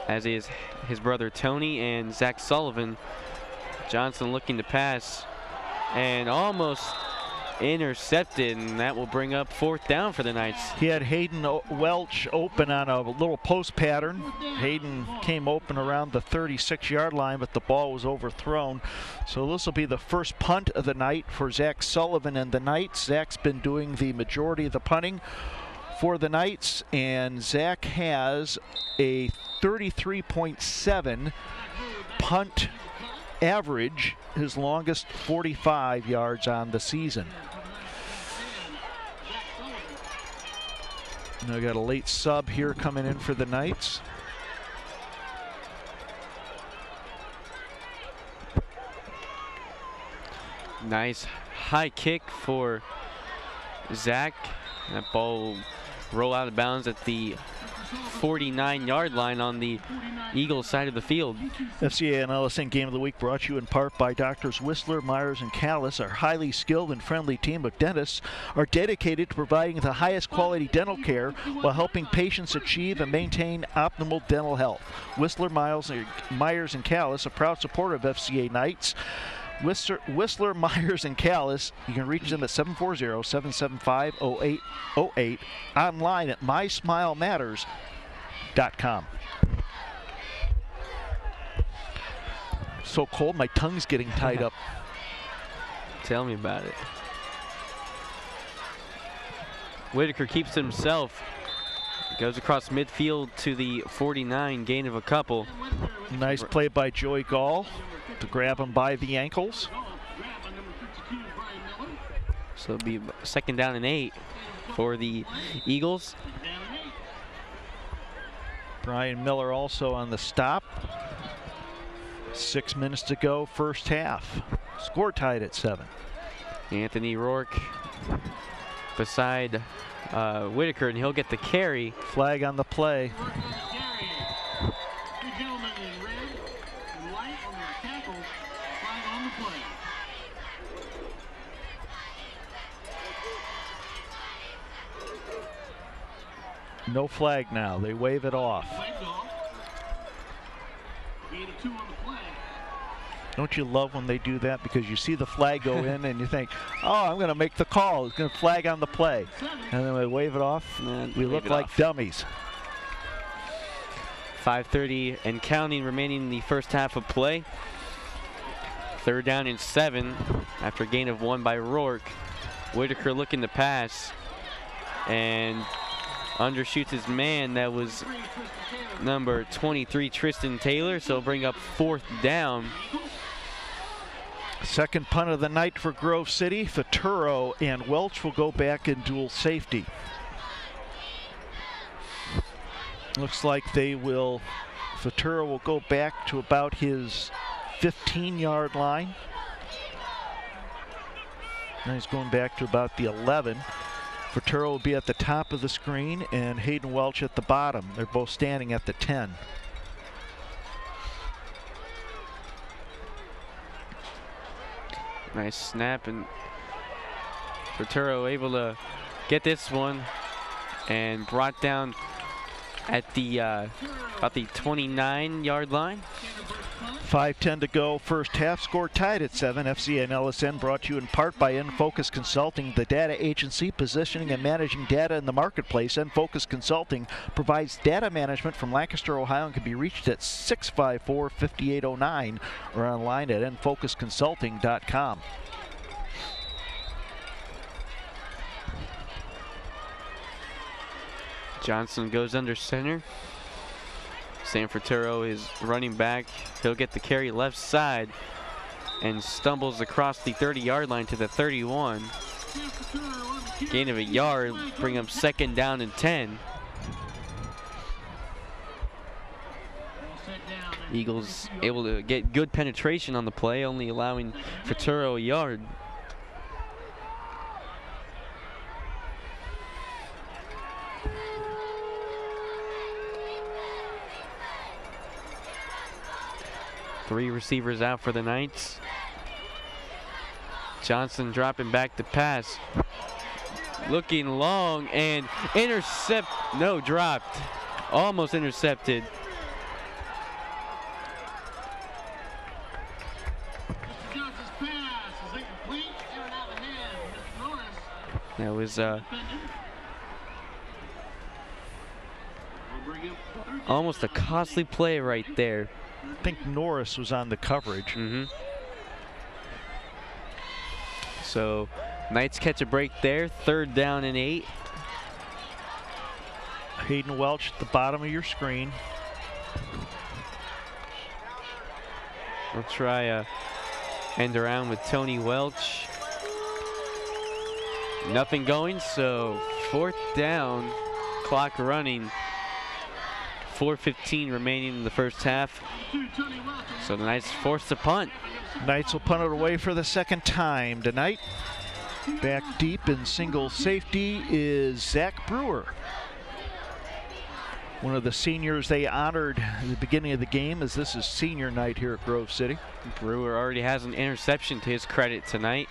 as is his brother Tony and Zach Sullivan. Johnson looking to pass and almost intercepted, and that will bring up 4th down for the Knights. He had Hayden Welch open on a little post pattern. Hayden came open around the 36-yard line, but the ball was overthrown. So this will be the first punt of the night for Zach Sullivan and the Knights. Zach's been doing the majority of the punting for the Knights, and Zach has a 33.7 punt average, his longest 45 yards on the season. Now we got a late sub here coming in for the Knights. Nice high kick for Zach. That ball will roll out of bounds at the 49-yard line on the Eagles side of the field. FCA and LSN Game of the Week brought to you in part by Doctors Whistler, Myers, and Callis. Our highly skilled and friendly team of dentists are dedicated to providing the highest quality dental care while helping patients achieve and maintain optimal dental health. Whistler, Myers, and Callis, a proud supporter of FCA Knights. Whistler, Myers, and Callis. You can reach them at 740-775-0808, online at mysmilematters.com. So cold, my tongue's getting tied up. Tell me about it. Whitaker keeps it himself. Goes across midfield to the 49, gain of a couple. Nice play by Joey Gall to grab him by the ankles. So it'll be 2nd down and 8 for the Eagles. Brian Miller also on the stop. 6 minutes to go, first half. Score tied at 7. Anthony Rourke beside Whitaker, and he'll get the carry. Flag on the play. No flag now. They wave it off. Don't you love when they do that? Because you see the flag go in and you think, oh, I'm going to make the call. It's going to flag on the play. And then they wave it off. And we look like dummies. 5:30 and counting remaining in the first half of play. 3rd down and 7 after a gain of 1 by Rourke. Whitaker looking to pass and undershoots his man. That was number 23, Tristan Taylor. So bring up 4th down. Second punt of the night for Grove City. Faturo and Welch will go back in dual safety. Looks like Faturo will go back to about his 15-yard line. Now he's going back to about the 11. Faturo will be at the top of the screen and Hayden Welch at the bottom. They're both standing at the 10. Nice snap, and Faturo able to get this one and brought down at the about the 29-yard line. 5:10 to go, first half. Score tied at 7. FCA and LSN brought to you in part by Enfocus Consulting, the data agency positioning and managing data in the marketplace. Enfocus Consulting provides data management from Lancaster, Ohio, and can be reached at 654-5809 or online at enfocusconsulting.com. Johnson goes under center. Sanfordero is running back. He'll get the carry left side and stumbles across the 30-yard line to the 31. Gain of a yard, bring up 2nd down and 10. Eagles able to get good penetration on the play, only allowing Faturo a yard. Three receivers out for the Knights. Johnson dropping back to pass. Looking long and dropped. Almost intercepted. That was almost a costly play right there. I think Norris was on the coverage. So Knights catch a break there. 3rd down and 8. Hayden Welch at the bottom of your screen. We'll try a end around with Tony Welch. Nothing going, so 4th down, clock running. 4:15 remaining in the first half. So the Knights forced to punt. Knights will punt it away for the 2nd time tonight. Back deep in single safety is Zach Brewer. one of the seniors they honored at the beginning of the game, as this is senior night here at Grove City. Brewer already has an interception to his credit tonight.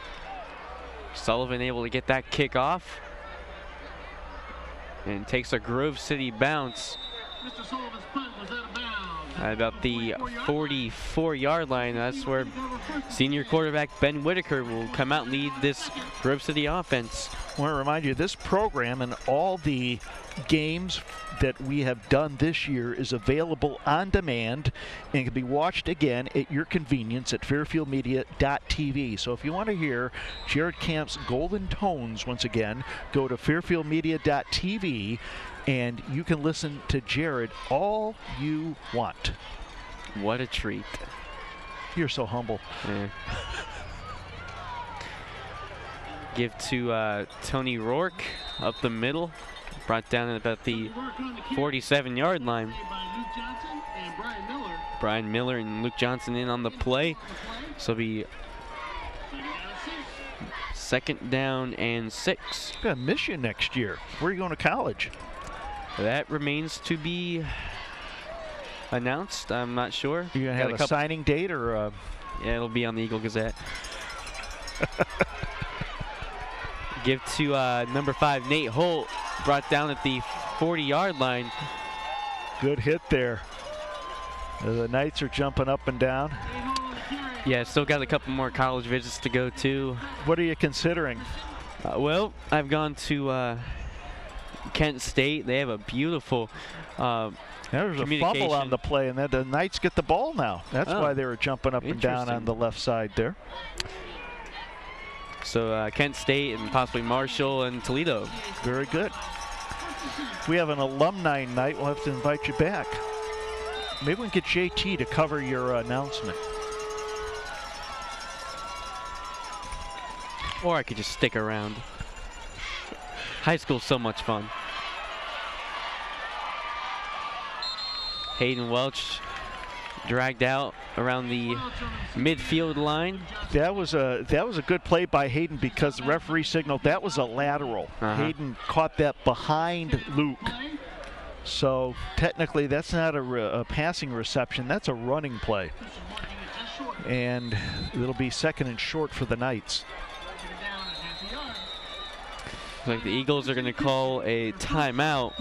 Sullivan able to get that kick off and takes a Grove City bounce at about the 44-yard line. That's where senior quarterback Ben Whitaker will come out and lead this Grove City offense. I want to remind you, this program and all the games that we have done this year is available on demand and can be watched again at your convenience at fairfieldmedia.tv. So if you want to hear Jared Camp's golden tones once again, go to fairfieldmedia.tv and you can listen to Jared all you want. What a treat. You're so humble. Yeah. Give to Tony Rourke up the middle. Brought down at about the 47-yard line. Brian Miller and Luke Johnson in on the play. So it'll be 2nd down and 6. Got a mission next year. Where are you going to college? That remains to be announced. I'm not sure. You going to have a signing date or? Yeah, it'll be on the Eagle Gazette. Give to number 5, Nate Holt, brought down at the 40-yard line. Good hit there. The Knights are jumping up and down. Yeah, still got a couple more college visits to go to. What are you considering? Well, I've gone to Kent State. They have a beautiful there was a fumble on the play, and then the Knights get the ball now. That's why they were jumping up and down on the left side there. So Kent State and possibly Marshall and Toledo. Very good. If we have an alumni night, we'll have to invite you back. Maybe we can get JT to cover your announcement. Or I could just stick around. High school's so much fun. Hayden Welch dragged out around the midfield line. That was a good play by Hayden because the referee signaled that was a lateral. Hayden caught that behind Luke. So technically that's not a passing reception, that's a running play. And it'll be 2nd and short for the Knights. Looks like the Eagles are going to call a timeout.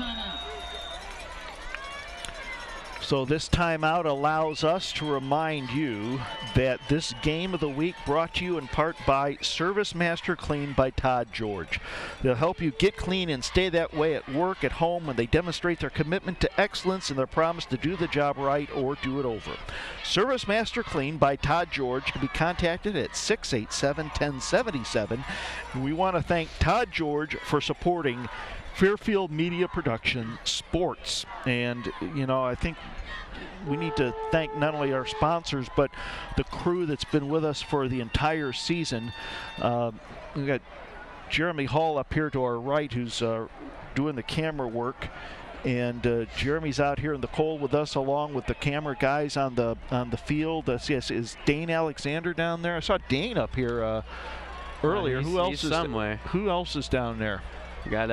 So this timeout allows us to remind you that this game of the week brought to you in part by Service Master Clean by Todd George. They'll help you get clean and stay that way at work, at home, when they demonstrate their commitment to excellence and their promise to do the job right or do it over. Service Master Clean by Todd George can be contacted at 687-1077. We want to thank Todd George for supporting Fairfield Media Production Sports. And, you know, I think we need to thank not only our sponsors, but the crew that's been with us for the entire season. We've got Jeremy Hall up here to our right, who's doing the camera work. And Jeremy's out here in the cold with us, along with the camera guys on the field. Yes, is Dane Alexander down there? I saw Dane up here earlier. Who else is down there? We got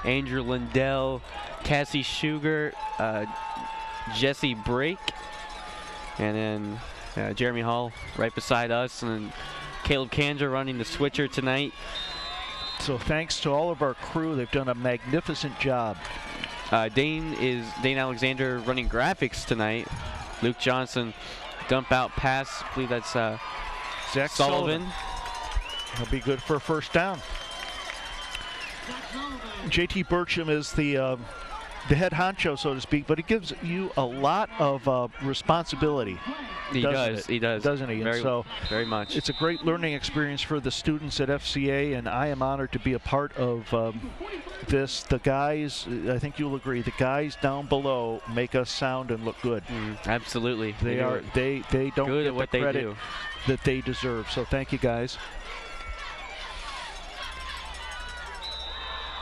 Andrew Lindell, Cassie Sugar, Jesse Brake, and then Jeremy Hall right beside us, and then Caleb Kanger running the switcher tonight. So thanks to all of our crew. They've done a magnificent job. Dane Alexander running graphics tonight. Luke Johnson dump out pass. I believe that's Zach Sullivan. He'll be good for a first down. JT Burcham is the head honcho, so to speak, but he gives you a lot of responsibility. He does, doesn't he? Very much. It's a great learning experience for the students at FCA, and I am honored to be a part of this. The guys, I think you'll agree, the guys down below make us sound and look good. Absolutely. They don't good get at what the credit they do that they deserve. So thank you, guys.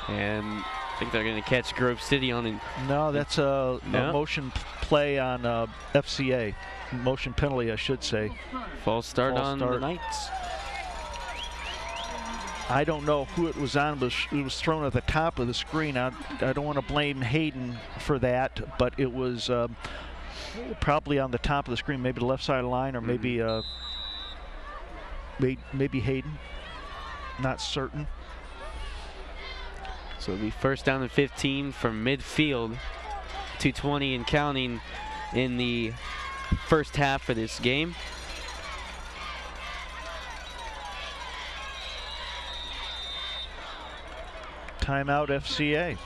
And I think they're going to catch Grove City on it. No, that's a motion play on FCA. Motion penalty, I should say. False start on the Knights. I don't know who it was on, but it was thrown at the top of the screen. I don't want to blame Hayden for that, but it was probably on the top of the screen, maybe the left side of the line, or maybe maybe Hayden. Not certain. So it'll be first down and 15 from midfield. 2:20 and counting in the first half of this game. Timeout FCA.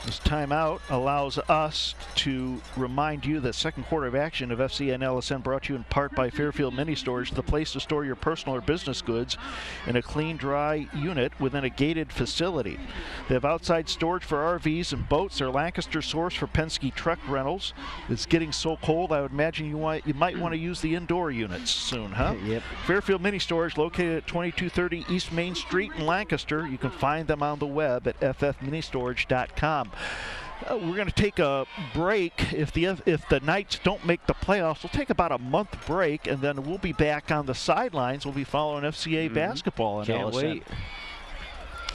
This timeout allows us to remind you that second quarter of action of FCA and LSN brought to you in part by Fairfield Mini Storage, the place to store your personal or business goods in a clean, dry unit within a gated facility. They have outside storage for RVs and boats. They're Lancaster source for Penske truck rentals. It's getting so cold, I would imagine you might want to use the indoor units soon, huh? Yep. Fairfield Mini Storage, located at 2230 East Main Street in Lancaster. You can find them on the web at ffministorage.com. We're going to take a break. If the Knights don't make the playoffs, we'll take about a month break, and then we'll be back on the sidelines. We'll be following FCA basketball in Can't LSN. wait.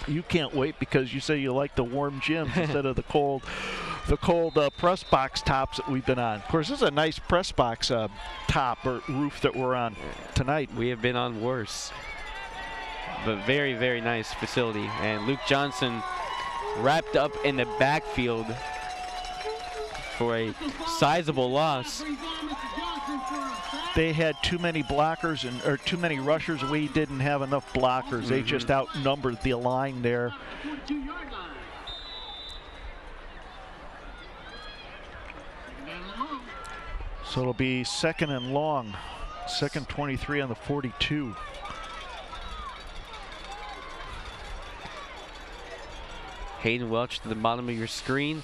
You can't wait because you say you like the warm gyms instead of the cold press box tops that we've been on. Of course, this is a nice press box top or roof that we're on tonight. We have been on worse, but very, very nice facility. And Luke Johnson wrapped up in the backfield for a sizable loss. They had too many blockers or too many rushers. We didn't have enough blockers. They just outnumbered the line there. So it'll be second and long. Second 23 on the 42. Hayden Welch to the bottom of your screen.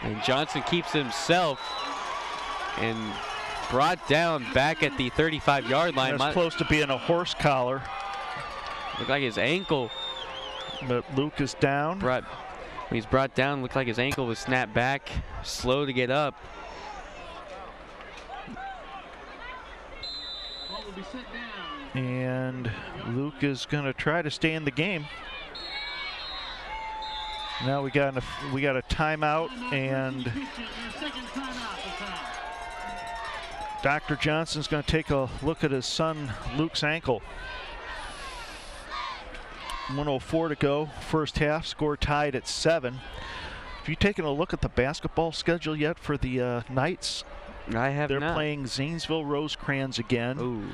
And Johnson keeps himself and brought down back at the 35-yard line. That's close to being a horse collar. Looked like his ankle. But Luke is down. When he's brought down, looked like his ankle was snapped back. Slow to get up. And Luke is going to try to stay in the game. Now we got a timeout, and Dr. Johnson's going to take a look at his son Luke's ankle. 1:04 to go, first half, score tied at 7. Have you taken a look at the basketball schedule yet for the Knights? I have not. They're playing Zanesville Rosecrans again. Ooh.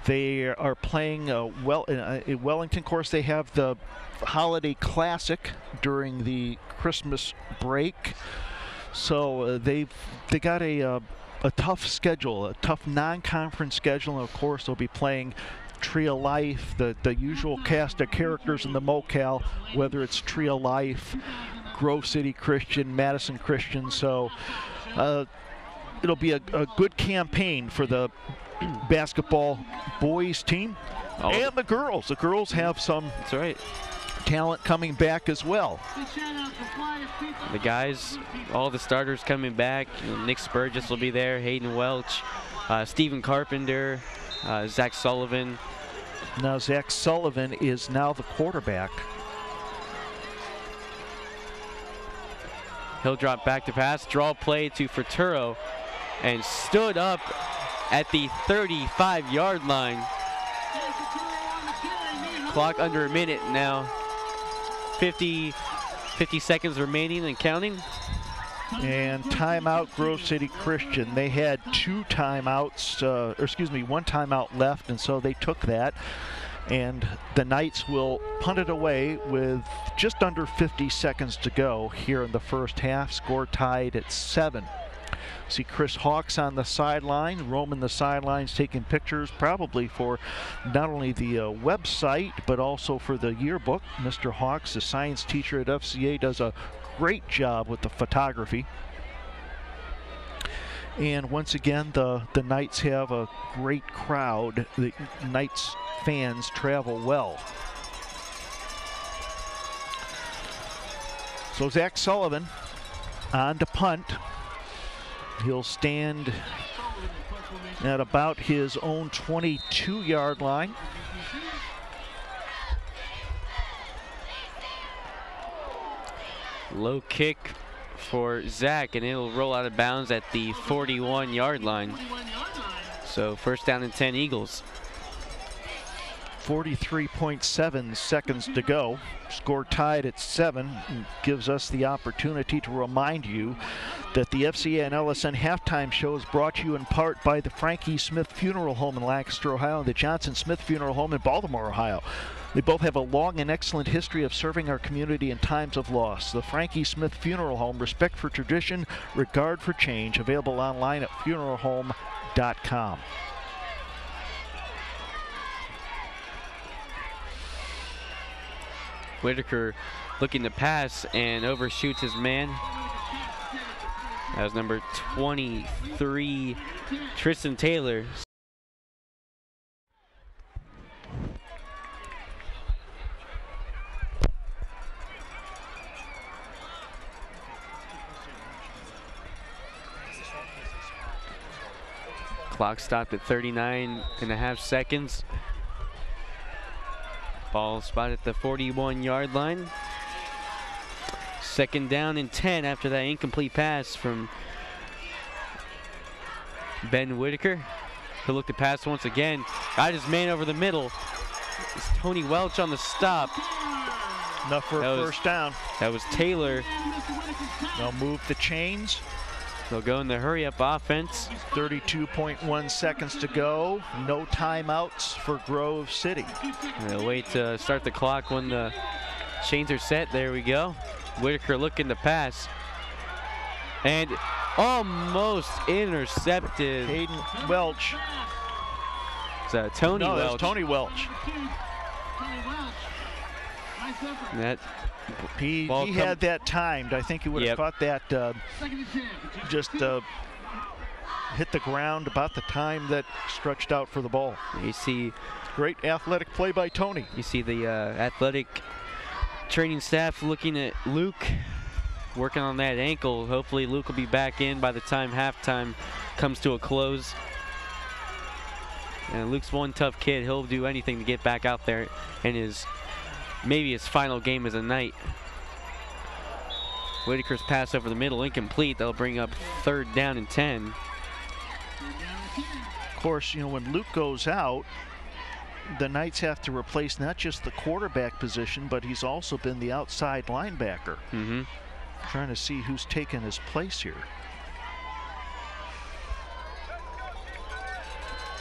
They are playing in Wellington. Of course, they have the Holiday Classic during the Christmas break. So they got a tough schedule, a tough non-conference schedule. And of course, they'll be playing Tree of Life, the usual cast of characters in the MoCal, whether it's Tree of Life, Grove City Christian, Madison Christian. So it'll be a good campaign for the basketball boys team and the girls. The girls have some talent coming back as well. The guys, all the starters coming back. Nick Spurgis will be there, Hayden Welch, Stephen Carpenter, Zach Sullivan. Now Zach Sullivan is now the quarterback. He'll drop back to pass, draw play to Furturo, and stood up at the 35-yard line. Clock under a minute now. 50 seconds remaining and counting. And timeout Grove City Christian. They had one timeout left, and so they took that. And the Knights will punt it away with just under 50 seconds to go here in the first half. Score tied at 7. See Chris Hawks on the sideline, roaming the sidelines, taking pictures, probably for not only the website, but also for the yearbook. Mr. Hawks, the science teacher at FCA, does a great job with the photography. And once again, the Knights have a great crowd. The Knights fans travel well. So Zach Sullivan on to punt. He'll stand at about his own 22-yard line. Low kick for Zach, and it'll roll out of bounds at the 41-yard line. So first down and 10 Eagles. 43.7 seconds to go. Score tied at 7 gives us the opportunity to remind you that the FCA and LSN halftime show is brought to you in part by the Frank E. Smith Funeral Home in Lancaster, Ohio, and the Johnson Smith Funeral Home in Baltimore, Ohio. They both have a long and excellent history of serving our community in times of loss. The Frank E. Smith Funeral Home, respect for tradition, regard for change, available online at funeralhome.com. Whitaker looking to pass and overshoots his man. That was number 23, Tristan Taylor. Clock stopped at 39.5 seconds. Ball spotted at the 41-yard line. Second down and 10 after that incomplete pass from Ben Whitaker. He'll look to pass once again. Got his man over the middle. It's Tony Welch on the stop. Enough for a first down. That was Taylor. They'll move the chains. They'll go in the hurry-up offense. 32.1 seconds to go. No timeouts for Grove City. They'll wait to start the clock when the chains are set. There we go. Whitaker looking to pass. And almost intercepted. Hayden Welch. It's Tony Welch. No, that's Tony Welch. That he had that timed. I think he would have caught that just hit the ground about the time that stretched out for the ball. You see great athletic play by Tony. You see the athletic training staff looking at Luke, working on that ankle. Hopefully Luke will be back in by the time halftime comes to a close. And Luke's one tough kid. He'll do anything to get back out there in maybe his final game as a Knight. Whitaker's pass over the middle, incomplete. That'll bring up third down and 10. Of course, when Luke goes out, the Knights have to replace not just the quarterback position, but he's also been the outside linebacker. Trying to see who's taken his place here.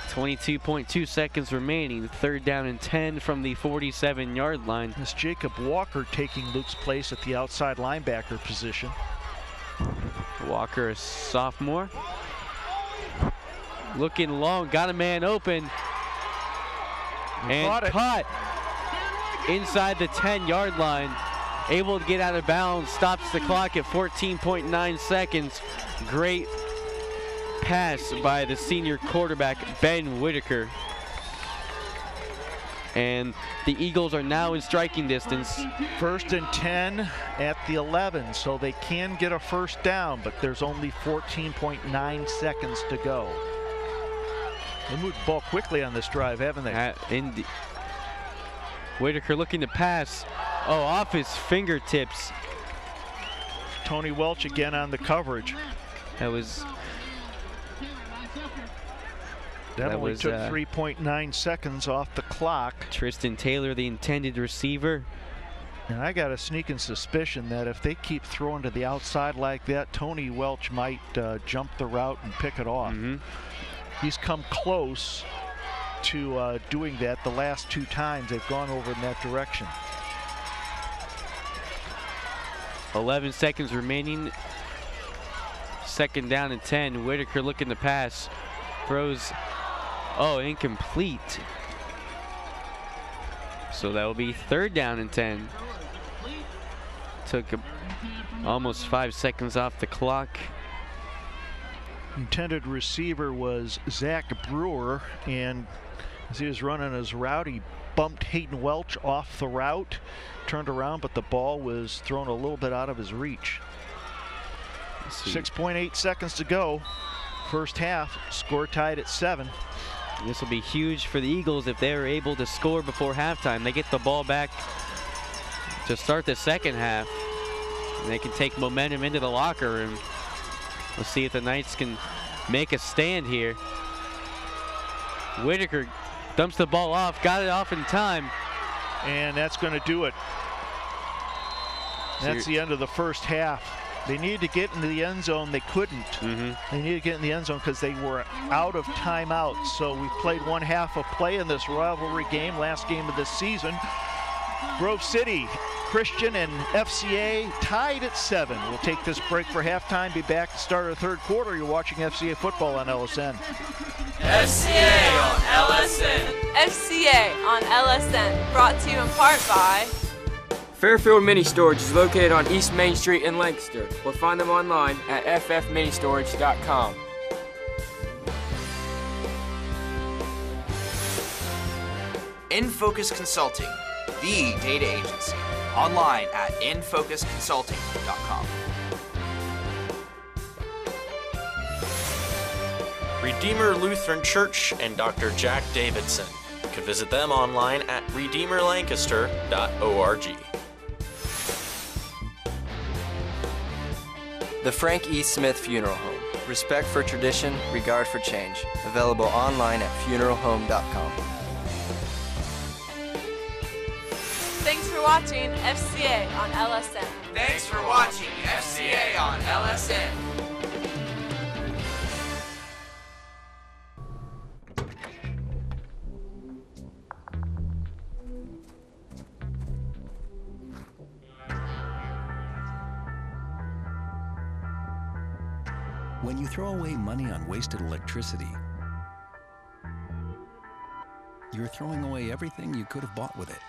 22.2 seconds remaining. Third down and 10 from the 47-yard line. It's Jacob Walker taking Luke's place at the outside linebacker position. Walker, a sophomore. Looking long, got a man open. And caught inside the 10-yard line. Able to get out of bounds, stops the clock at 14.9 seconds. Great pass by the senior quarterback, Ben Whitaker. And the Eagles are now in striking distance. First and 10 at the 11, so they can get a first down, but there's only 14.9 seconds to go. They moved the ball quickly on this drive, haven't they? Whitaker looking to pass. Oh, off his fingertips. Tony Welch again on the coverage. That was... That only took 3.9 seconds off the clock. Tristan Taylor, the intended receiver. And I got a sneaking suspicion that if they keep throwing to the outside like that, Tony Welch might jump the route and pick it off. He's come close to doing that the last two times they've gone over in that direction. 11 seconds remaining. Second down and 10. Whitaker looking to pass. Throws, incomplete. So that will be third down and 10. Took almost 5 seconds off the clock. Intended receiver was Zach Brewer, and as he was running his route, he bumped Hayden Welch off the route, turned around, but the ball was thrown a little bit out of his reach. 6.8 seconds to go. first half, score tied at 7. This will be huge for the Eagles if they're able to score before halftime. They get the ball back to start the second half, and they can take momentum into the locker room. We'll see if the Knights can make a stand here. Whitaker dumps the ball off, got it off in time. And that's going to do it. That's the end of the first half. They needed to get into the end zone. They couldn't. They needed to get in the end zone because they were out of timeouts. So we played one half of play in this rivalry game, last game of the season. Grove City Christian and FCA tied at 7. We'll take this break for halftime. Be back to start our third quarter. You're watching FCA football on LSN. FCA on LSN. FCA on LSN. Brought to you in part by Fairfield Mini Storage is located on East Main Street in Lancaster, or find them online at ffministorage.com. In Focus Consulting, the data agency, online at infocusconsulting.com. Redeemer Lutheran Church and Dr. Jack Davidson. You can visit them online at redeemerlancaster.org. The Frank E. Smith Funeral Home. Respect for tradition, regard for change. Available online at funeralhome.com. Thanks for watching FCA on LSN. Thanks for watching FCA on LSN. When you throw away money on wasted electricity, you're throwing away everything you could have bought with it.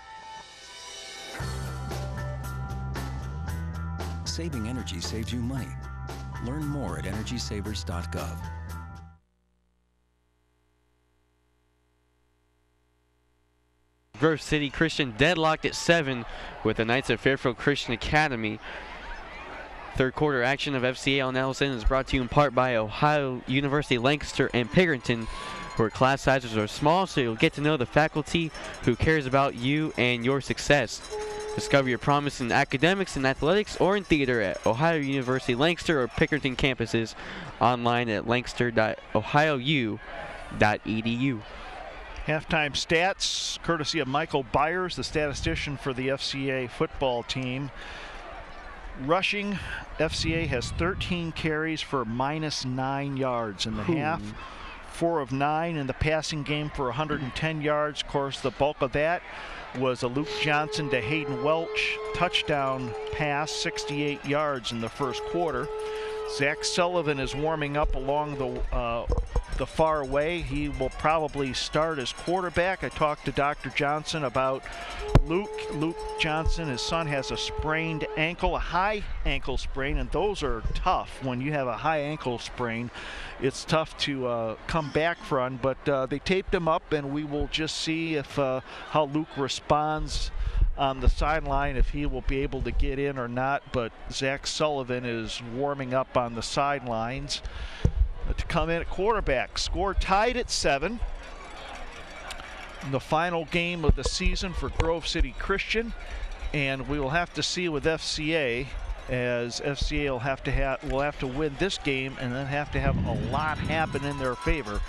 Saving energy saves you money. Learn more at energysavers.gov. Grove City Christian deadlocked at 7 with the Knights of Fairfield Christian Academy. Third quarter action of FCA on LSN is brought to you in part by Ohio University Lancaster and Pickerington, where class sizes are small, so you'll get to know the faculty who cares about you and your success. Discover your promise in academics and athletics or in theater at Ohio University Lancaster or Pickerington campuses, online at lancaster.ohiou.edu. Halftime stats, courtesy of Michael Byers, the statistician for the FCA football team. Rushing, FCA has 13 carries for -9 yards in the half. 4 of 9 in the passing game for 110 yards. Of course, the bulk of that was a Luke Johnson to Hayden Welch touchdown pass, 68 yards in the first quarter. Zach Sullivan is warming up along the far way. He will probably start as quarterback. I talked to Dr. Johnson about Luke Johnson. His son has a sprained ankle, a high ankle sprain, and those are tough. When you have a high ankle sprain, it's tough to come back from, but they taped him up, and we will just see if how Luke responds on the sideline, if he will be able to get in or not. But Zach Sullivan is warming up on the sidelines to come in at quarterback. Score tied at 7. The final game of the season for Grove City Christian, and we will have to see with FCA, as FCA will have to win this game and then have to have a lot happen in their favor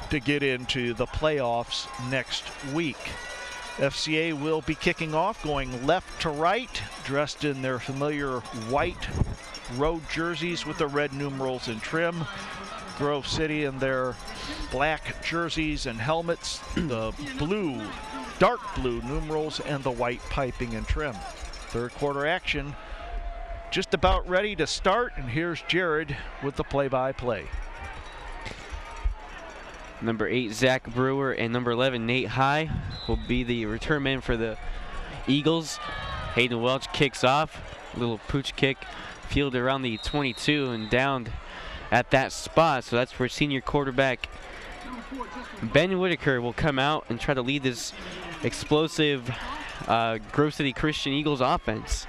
to get into the playoffs next week. FCA will be kicking off, going left to right, dressed in their familiar white road jerseys with the red numerals and trim. Grove City in their black jerseys and helmets, the blue, dark blue numerals, and the white piping and trim. Third quarter action just about ready to start, and here's Jared with the play-by-play. Number 8, Zach Brewer, and number 11, Nate High, will be the return men for the Eagles. Hayden Welch kicks off, little pooch kick, fielded around the 22 and downed at that spot. So that's where senior quarterback Ben Whitaker will come out and try to lead this explosive Grove City Christian Eagles offense.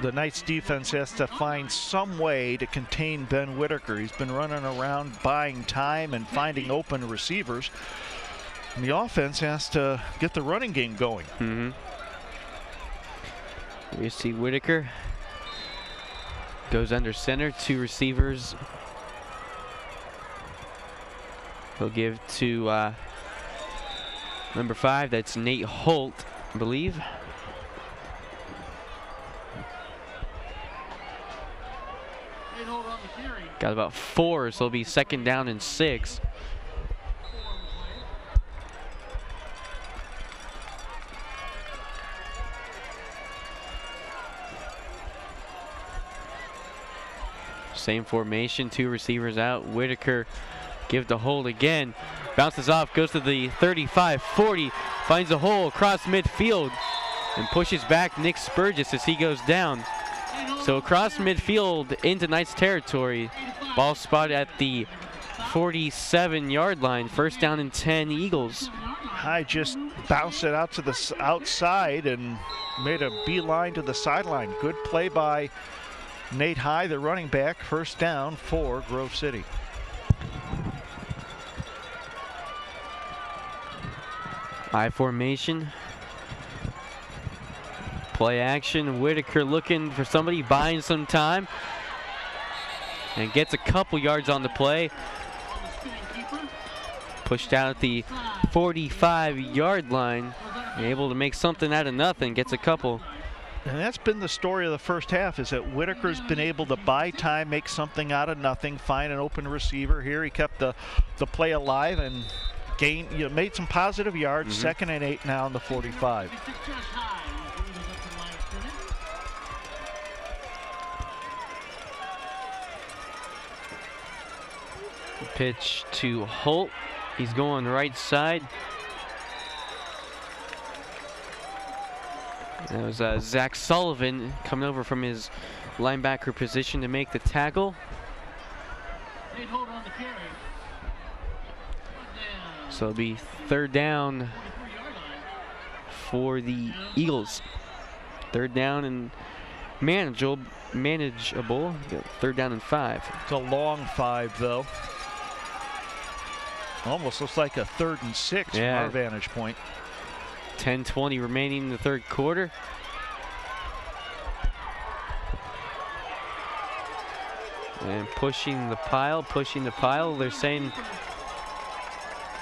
the Knights defense has to find some way to contain Ben Whitaker. He's been running around buying time and finding open receivers. And the offense has to get the running game going. Mm-hmm. You see Whitaker goes under center, 2 receivers. He'll give to number 5, that's Nate Holt, I believe. Got about 4, so it'll be 2nd down and 6. Same formation, 2 receivers out. Whitaker give the hold again. Bounces off, goes to the 35, 40, finds a hole across midfield and pushes back Nick Spurgis as he goes down. So across midfield into Knights territory. Ball spotted at the 47-yard line. 1st down and 10 Eagles. High just bounced it out to the outside and made a beeline to the sideline. Good play by Nate High, the running back. 1st down for Grove City. I formation. Play action. Whitaker looking for somebody, buying some time. And gets a couple yards on the play. Pushed out at the 45-yard line. Able to make something out of nothing. Gets a couple. And that's been the story of the first half, is that Whitaker's been able to buy time, make something out of nothing, find an open receiver. Here he kept the play alive and made some positive yards. 2nd and 8 now on the 45. Pitch to Holt. He's going right side. That was Zach Sullivan coming over from his linebacker position to make the tackle. So it'll be 3rd down for the Eagles. 3rd down and manageable. 3rd down and 5. It's a long 5 though. Almost looks like a 3rd and 6 from our vantage point. 10:20 remaining in the 3rd quarter. And pushing the pile. They're saying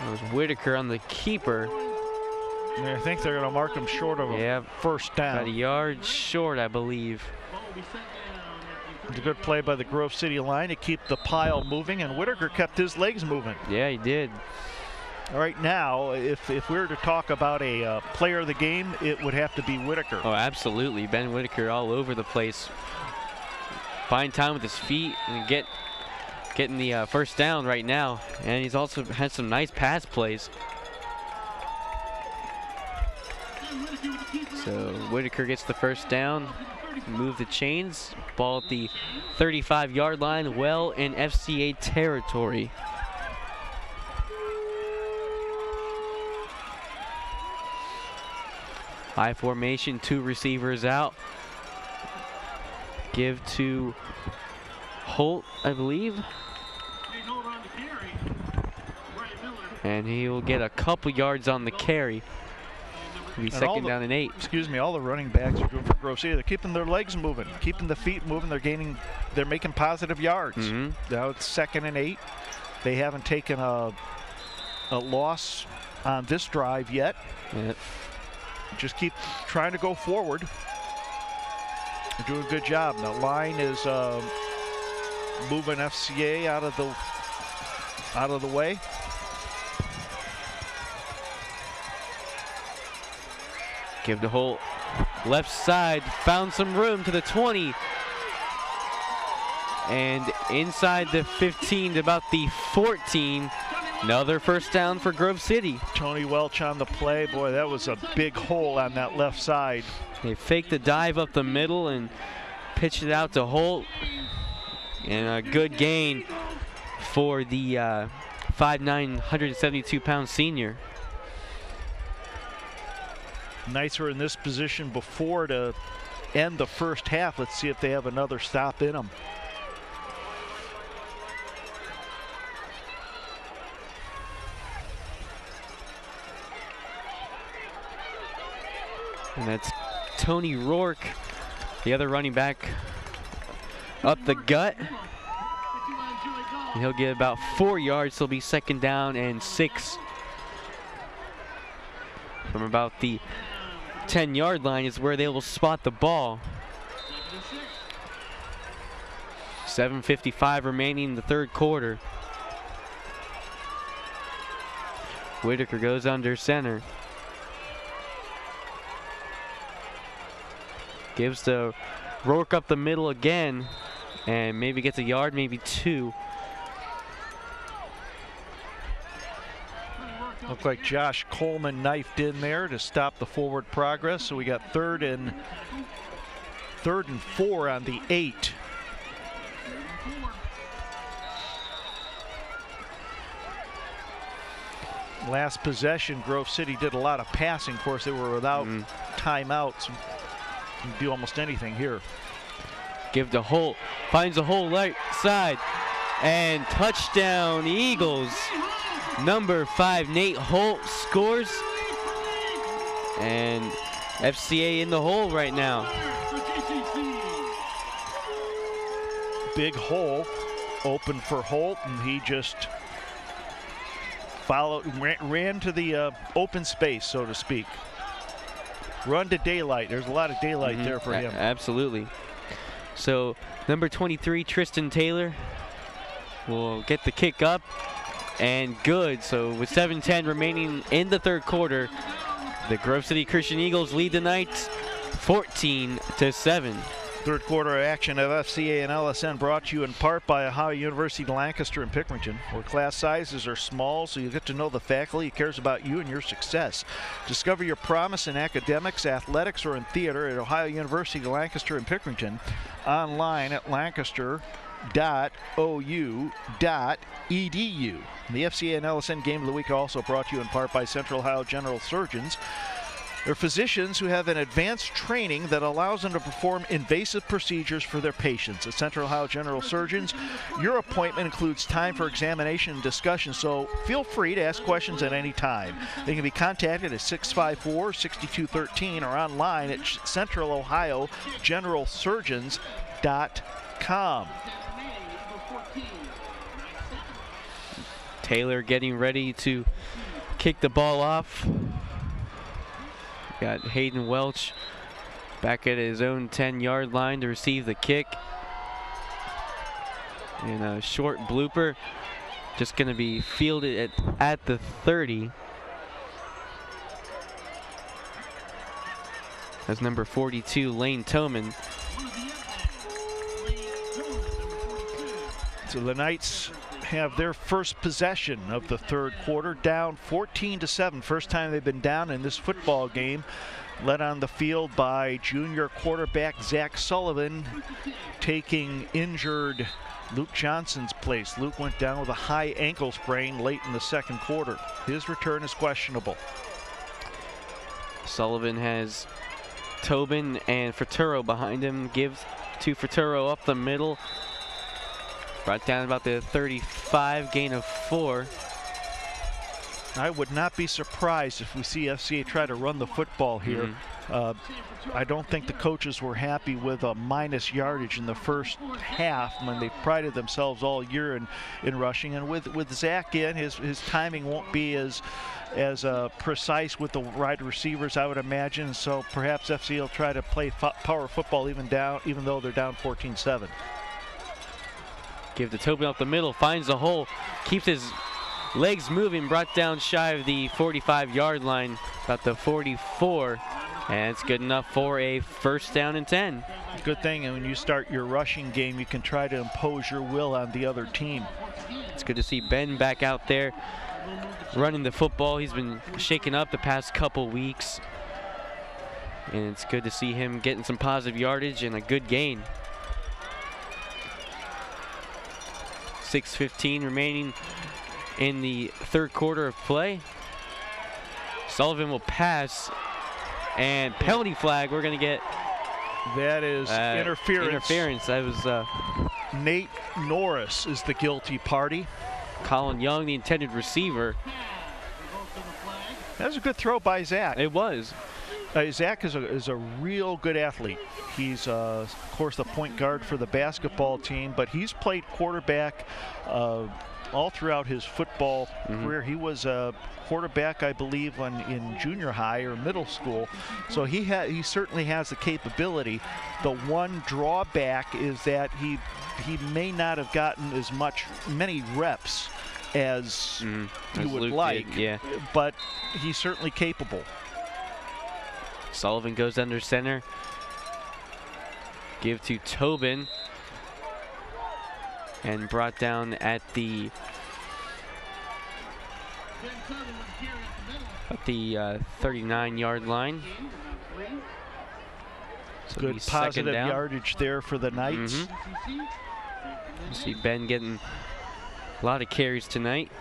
it was Whitaker on the keeper. I think they're going to mark him short of a 1st down. About a yard short, I believe. It's a good play by the Grove City line to keep the pile moving, and Whitaker kept his legs moving. Yeah, he did. All right, now, if we were to talk about a player of the game, it would have to be Whitaker. Oh, absolutely. Ben Whitaker all over the place. Buying time with his feet and getting the 1st down right now. And he's also had some nice pass plays. So Whitaker gets the 1st down. Move the chains. Ball at the 35-yard line, well in FCA territory. High formation, 2 receivers out. Give to Holt, I believe. And he will get a couple yards on the carry. It'll be 2nd down and 8. Excuse me, all the running backs are doing for Grove City. They're keeping their legs moving, keeping the feet moving. They're making positive yards. Now it's 2nd and 8. They haven't taken a loss on this drive yet. Just keep trying to go forward. They're doing a good job. The line is moving FCA out of the way. Give to Holt. Left side, found some room to the 20. And inside the 15 to about the 14. Another 1st down for Grove City. Tony Welch on the play. Boy, that was a big hole on that left side. They faked the dive up the middle and pitched it out to Holt. And a good gain for the 5'9", 172-pound senior. Knights were in this position before to end the first half. Let's see if they have another stop in them. And that's Tony Rourke, the other running back, up the gut. And he'll get about 4 yards. He'll be second down and 6. From about the 10-yard line is where they will spot the ball. 7:55 remaining in the third quarter. Whitaker goes under center. Gives to Rourke up the middle again, and maybe gets a yard, maybe 2. Looked like Josh Coleman knifed in there to stop the forward progress. So we got third and 4 on the 8. Last possession, Grove City did a lot of passing. Of course, they were without timeouts. You can do almost anything here. Give to Holt, finds a hole right side, and touchdown Eagles. Number 5, Nate Holt scores, and FCA in the hole right now. Big hole open for Holt, and he just ran to the open space, so to speak. Run to daylight. There's a lot of daylight there for him. Absolutely. So number 23, Tristan Taylor, will get the kick up. And good. So with 7:10 remaining in the third quarter, the Grove City Christian Eagles lead the Knights 14-7. Third quarter action of FCA and LSN brought to you in part by Ohio University, Lancaster, and Pickerington, where class sizes are small, so you get to know the faculty who cares about you and your success. Discover your promise in academics, athletics, or in theater at Ohio University, Lancaster, and Pickerington. Online at lancaster.ou.edu. The FCA and LSN Game of the Week also brought to you in part by Central Ohio General Surgeons. They're physicians who have an advanced training that allows them to perform invasive procedures for their patients. At Central Ohio General Surgeons, your appointment includes time for examination and discussion, so feel free to ask questions at any time. They can be contacted at 654-6213 or online at centralohiogeneralsurgeons.com. Taylor getting ready to kick the ball off. Got Hayden Welch back at his own 10-yard line to receive the kick. And a short blooper, just going to be fielded at the 30. That's number 42, Lane Toman. So the Knights have their first possession of the third quarter, down 14-7. First time they've been down in this football game. Led on the field by junior quarterback Zach Sullivan, taking injured Luke Johnson's place. Luke went down with a high ankle sprain late in the second quarter. His return is questionable. Sullivan has Tobin and Fraturo behind him. Gives to Fraturo up the middle. Brought down about the 35, gain of 4. I would not be surprised if we see FCA try to run the football here. I don't think the coaches were happy with a minus yardage in the first half when they prided themselves all year in rushing. And with Zach in, his timing won't be as precise with the wide receivers, I would imagine. So perhaps FCA will try to play power football even though they're down 14-7. Give to Tobin up the middle, finds the hole, keeps his legs moving, brought down shy of the 45-yard line, about the 44, and it's good enough for a first down and 10. Good thing, and when you start your rushing game, you can try to impose your will on the other team. It's good to see Ben back out there running the football. He's been shaken up the past couple weeks, and it's good to see him getting some positive yardage and a good gain. 6:15 remaining in the third quarter of play. Sullivan will pass, and penalty flag. We're going to get That is interference. Interference. That was Nate Norris is the guilty party. Colin Young, the intended receiver. That was a good throw by Zach. It was. Zach is a real good athlete. He's, of course, the point guard for the basketball team, but he's played quarterback all throughout his football career. He was a quarterback, I believe, in junior high or middle school. So he certainly has the capability. The one drawback is that he may not have gotten many reps as you would like, but he's certainly capable. Sullivan goes under center. Give to Tobin. And brought down at the 39-yard line. So good positive yardage there for the Knights. You see Ben getting a lot of carries tonight.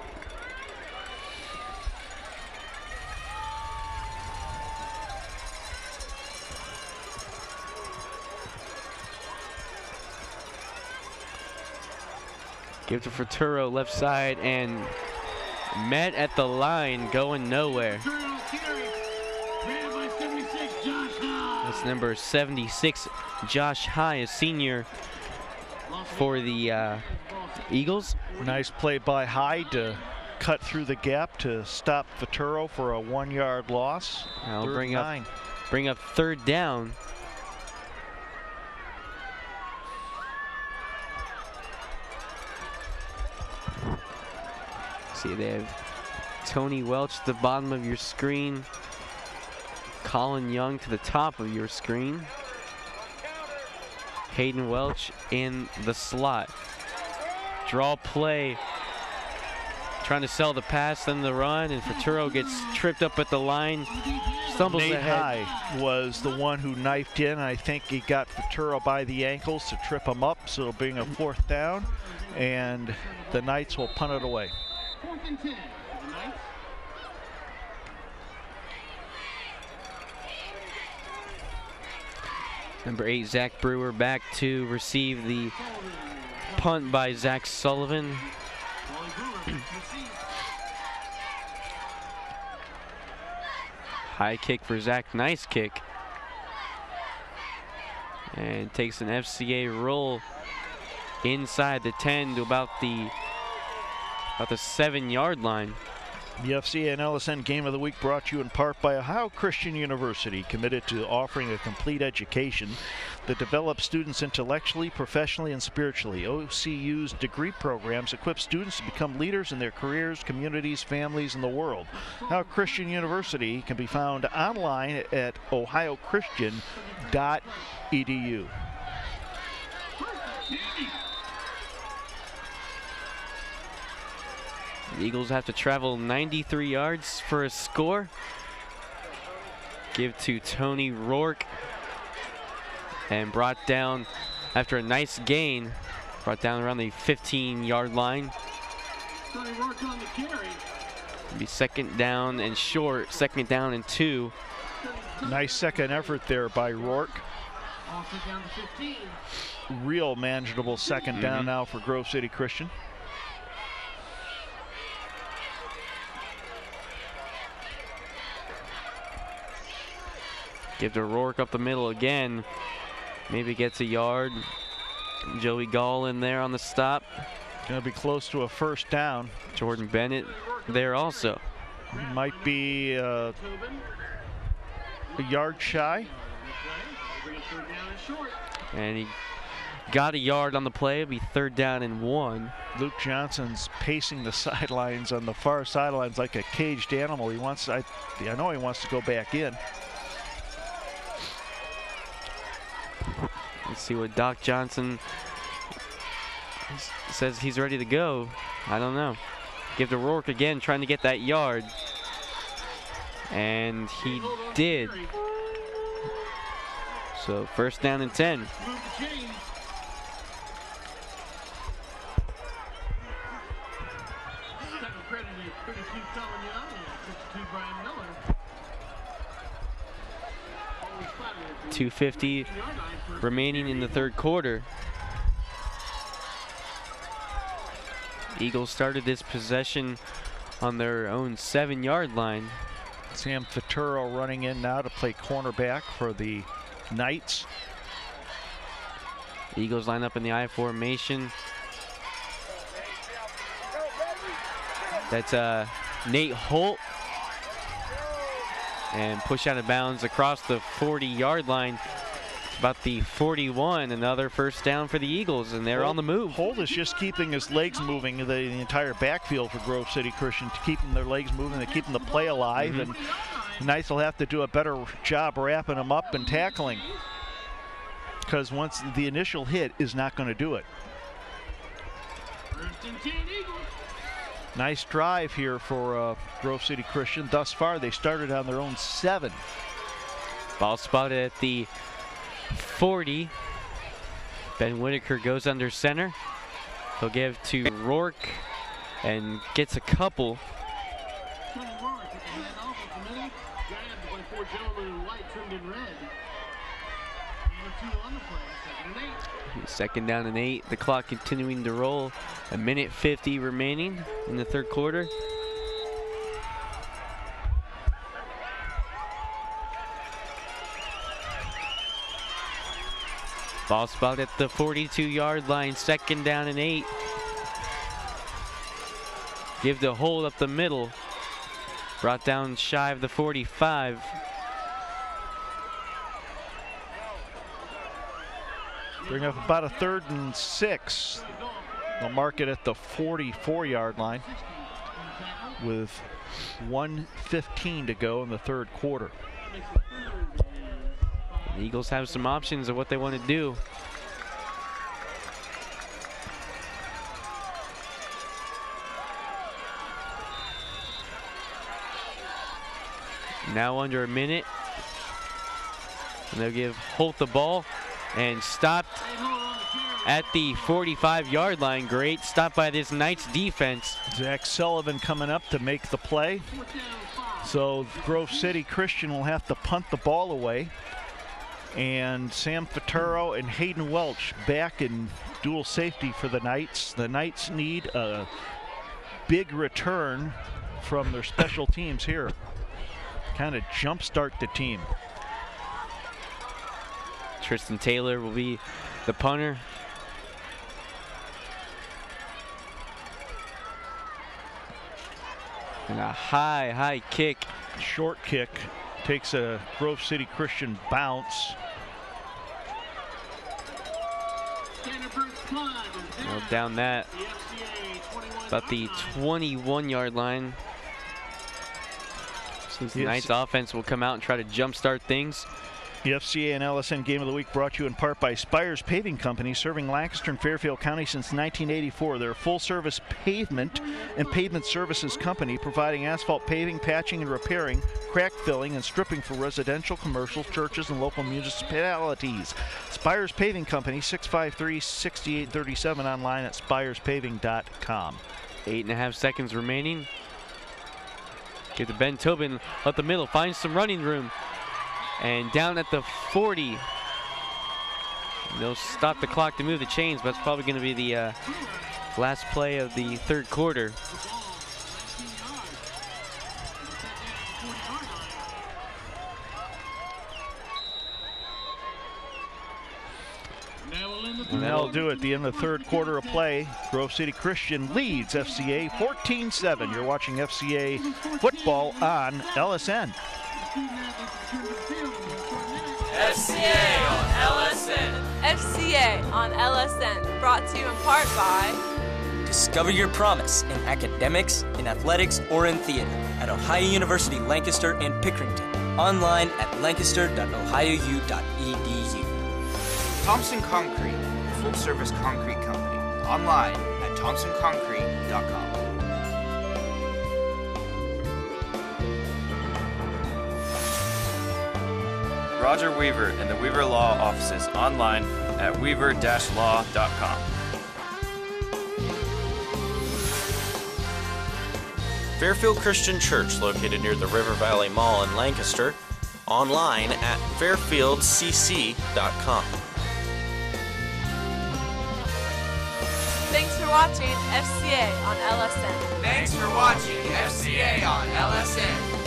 Give to Furturo, left side, and met at the line, going nowhere. That's number 76, Josh High, a senior for the Eagles. Nice play by High to cut through the gap to stop Furturo for a 1-yard loss. I'll bring up third down. See, they have Tony Welch at the bottom of your screen, Colin Young to the top of your screen, Hayden Welch in the slot. Draw play, trying to sell the pass, then the run, and Furturo gets tripped up at the line, stumbles Nate ahead. High was the one who knifed in. I think he got Furturo by the ankles to trip him up, so it'll bring a 4th down, and the Knights will punt it away. Number 8, Zach Brewer, back to receive the punt by Zach Sullivan. High kick for Zach, nice kick. And takes an FCA roll inside the 10 to about the 7-yard line. The FCA and LSN Game of the Week brought to you in part by Ohio Christian University, committed to offering a complete education that develops students intellectually, professionally, and spiritually. OCU's degree programs equip students to become leaders in their careers, communities, families, and the world. Ohio Christian University can be found online at ohiochristian.edu. The Eagles have to travel 93 yards for a score. Give to Tony Rourke. And brought down after a nice gain. Brought down around the 15-yard line. Tony Rourke on the carry. It'll be 2nd down and short. 2nd down and 2. Nice second effort there by Rourke. Also down to 15. Real manageable 2nd down now for Grove City Christian. Give to Rourke up the middle again. Maybe gets a yard. Joey Gall in there on the stop. Going to be close to a 1st down. Jordan Bennett there also. Might be a yard shy. And he got a yard on the play. It'll be 3rd down and 1. Luke Johnson's pacing the sidelines on the far sidelines like a caged animal. I know he wants to go back in. Let's see what Doc Johnson says. He's ready to go. I don't know. Give to Rourke again, trying to get that yard. And he did. So 1st down and 10. 2:50 remaining in the third quarter. Eagles started this possession on their own 7-yard line. Sam Futuro running in now to play cornerback for the Knights. Eagles line up in the I formation. That's Nate Holt. And push out of bounds across the 40-yard line. About the 41, another first down for the Eagles, and they're on the move. Holt is just keeping his legs moving, the entire backfield for Grove City Christian, to keeping their legs moving, to keeping the play alive, and the Knights will have to do a better job wrapping them up and tackling, because once the initial hit is not going to do it. Nice drive here for Grove City Christian. Thus far, they started on their own 7. Ball spotted at the 40. Ben Whitaker goes under center. He'll give to Rourke and gets a couple. Second down and 8. The clock continuing to roll. 1:50 remaining in the third quarter. Ball spot at the 42-yard line. Second down and 8. Give the hold up the middle. Brought down shy of the 45. Bring up about a 3rd and 6. They'll mark it at the 44-yard line with 1:15 to go in the third quarter. The Eagles have some options of what they want to do. Now under a minute. And they'll give Holt the ball, and stopped at the 45-yard line. Great stop by this Knights defense. Zach Sullivan coming up to make the play. So Grove City Christian will have to punt the ball away. And Sam Futuro and Hayden Welch back in dual safety for the Knights. The Knights need a big return from their special teams here. Kind of jumpstart the team. Tristan Taylor will be the punter. And a high kick. Short kick. Takes a Grove City Christian bounce. Well, down that. About the 21-yard line. Seems the Knights offense will come out and try to jumpstart things. The FCA and LSN Game of the Week brought to you in part by Spires Paving Company, serving Lancaster and Fairfield County since 1984. They're a full-service pavement and pavement services company, providing asphalt paving, patching, and repairing, crack filling, and stripping for residential, commercial, churches, and local municipalities. Spires Paving Company, 653-6837, online at spirespaving.com. 8.5 seconds remaining. Get to Ben Tobin up the middle, finds some running room. And down at the 40, they'll stop the clock to move the chains, but it's probably going to be the last play of the third quarter. And that'll do it. The end of the third quarter of play. Grove City Christian leads FCA 14-7. You're watching FCA football on LSN. FCA on LSN. FCA on LSN. Brought to you in part by Discover your promise in academics, in athletics, or in theater at Ohio University Lancaster and Pickerington. Online at lancaster.ohiou.edu. Thompson Concrete, full-service concrete company. Online at thompsonconcrete.com. Roger Weaver and the Weaver Law offices online at weaver-law.com. Fairfield Christian Church, located near the River Valley Mall in Lancaster, online at fairfieldcc.com. Thanks for watching FCA on LSN. Thanks for watching FCA on LSN.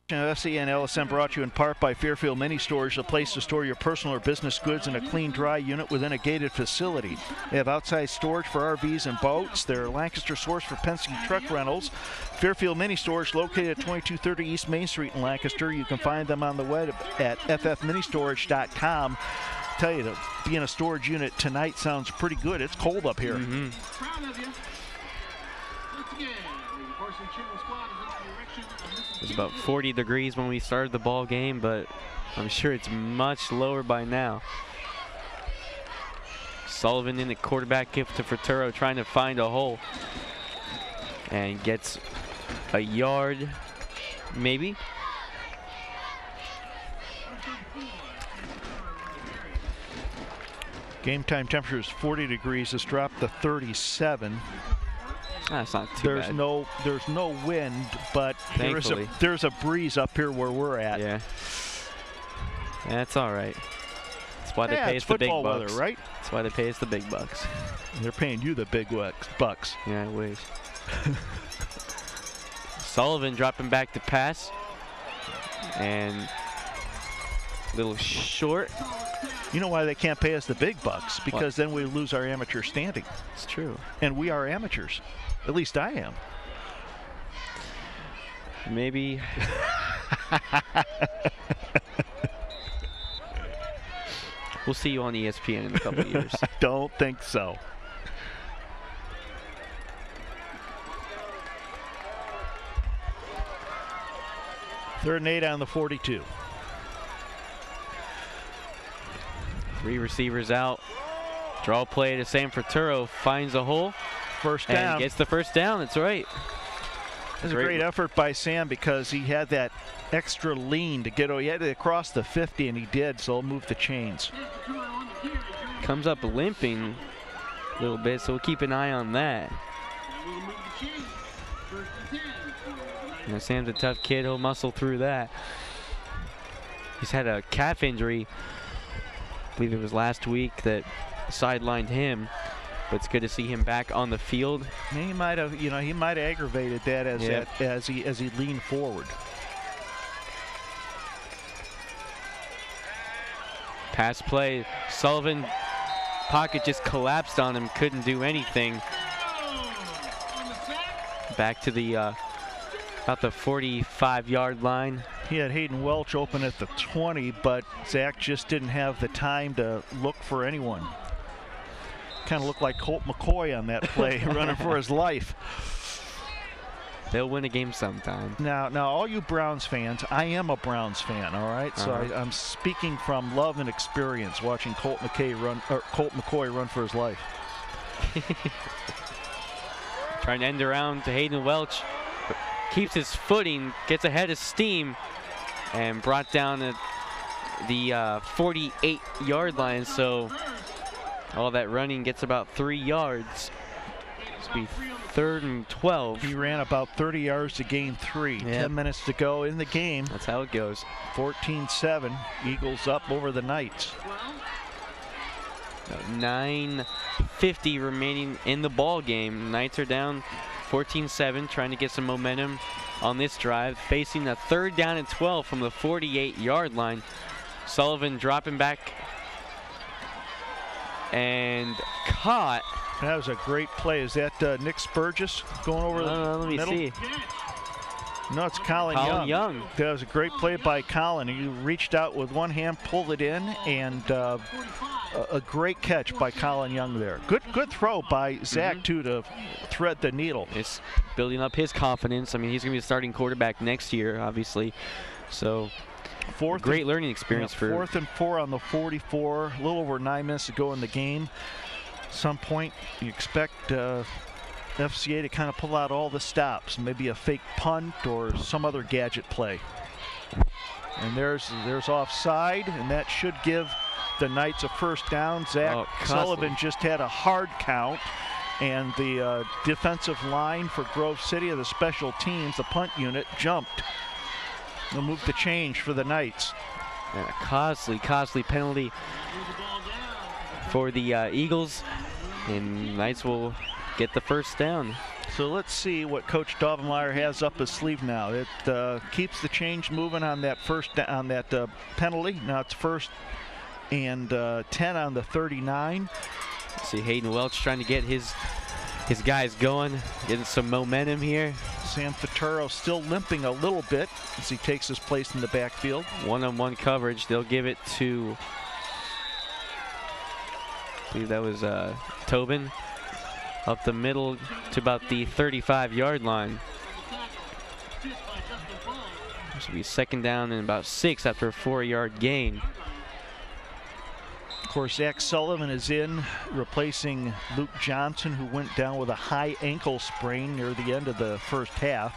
FCA and LSN brought to you in part by Fairfield Mini Storage, a place to store your personal or business goods in a clean, dry unit within a gated facility. They have outside storage for RVs and boats. They're a Lancaster source for Penske truck rentals. Fairfield Mini Storage, located at 2230 East Main Street in Lancaster. You can find them on the web at ffministorage.com. Tell you, to be in a storage unit tonight sounds pretty good. It's cold up here. It was about 40 degrees when we started the ball game, but I'm sure it's much lower by now. Sullivan in the quarterback give to Fraturo, trying to find a hole, and gets a yard, maybe. Game time temperature is 40 degrees. It's dropped to 37. That's not too bad. There's no wind, but Thankfully. there's a breeze up here where we're at. Yeah. That's all right. That's why they pay us the big football bucks. weather, right? That's why they pay us the big bucks. They're paying you the big bucks. Yeah, I wish. Sullivan dropping back to pass. And a little short. You know why they can't pay us the big bucks? Because then we lose our amateur standing. It's true. And we are amateurs. At least I am. Maybe. We'll see you on ESPN in a couple of years. I don't think so. Third and 8 on the 42. 3 receivers out. Draw play to Sam Fraturo. Finds a hole. First down. And gets the first down. That's right. It was a great effort by Sam because he had that extra lean to get. He had to cross the 50, and he did, so he'll move the chains. Comes up limping a little bit, so we'll keep an eye on that. You know, Sam's a tough kid. He'll muscle through that. He's had a calf injury. I believe it was last week that sidelined him, but it's good to see him back on the field. He might have, he might have aggravated that as he leaned forward. Pass play. Sullivan pocket just collapsed on him. Couldn't do anything. Back to the about the 45-yard line. He had Hayden Welch open at the 20, but Zach just didn't have the time to look for anyone. Kind of looked like Colt McCoy on that play, running for his life. They'll win a game sometime. Now, all you Browns fans, I am a Browns fan, all right? So I'm speaking from love and experience, watching Colt McCoy run for his life. Trying to end around to Hayden Welch. Keeps his footing, gets ahead of steam, and brought down at the 48-yard line. So all that running gets about 3 yards. This will be 3rd and 12. He ran about 30 yards to gain 3. Yep. 10 minutes to go in the game. That's how it goes. 14-7. Eagles up over the Knights. 9:50 remaining in the ball game. Knights are down 14-7, trying to get some momentum on this drive, facing a 3rd down and 12 from the 48-yard line. Sullivan dropping back and caught. That was a great play. Is that Nick Spurgis going over the middle? Let me see. No, it's Colin Young. That was a great play by Colin. He reached out with one hand, pulled it in, and a great catch by Colin Young there. Good throw by Zach, too, to thread the needle. It's building up his confidence. I mean, he's going to be the starting quarterback next year, obviously. So, great learning experience for 4th and 4 on the 44. A little over 9 minutes to go in the game. At some point, you expect FCA to kind of pull out all the stops, maybe a fake punt or some other gadget play. And there's offside, and that should give the Knights a first down. Zach Sullivan just had a hard count, And the defensive line for Grove City of the special teams, the punt unit, jumped. They'll move the change for the Knights. And a costly penalty for the Eagles. And Knights will get the first down. So let's see what Coach Dovenmeyer has up his sleeve now. It keeps the change moving on that penalty. Now it's 1st and 10 on the 39. See Hayden Welch trying to get his guys going, getting some momentum here. Sam Faturo still limping a little bit as he takes his place in the backfield. One-on-one coverage. They'll give it to, I believe that was Tobin, up the middle to about the 35-yard line. This will be 2nd down and about 6 after a 4-yard gain. Of course, Zach Sullivan is in, replacing Luke Johnson, who went down with a high ankle sprain near the end of the first half.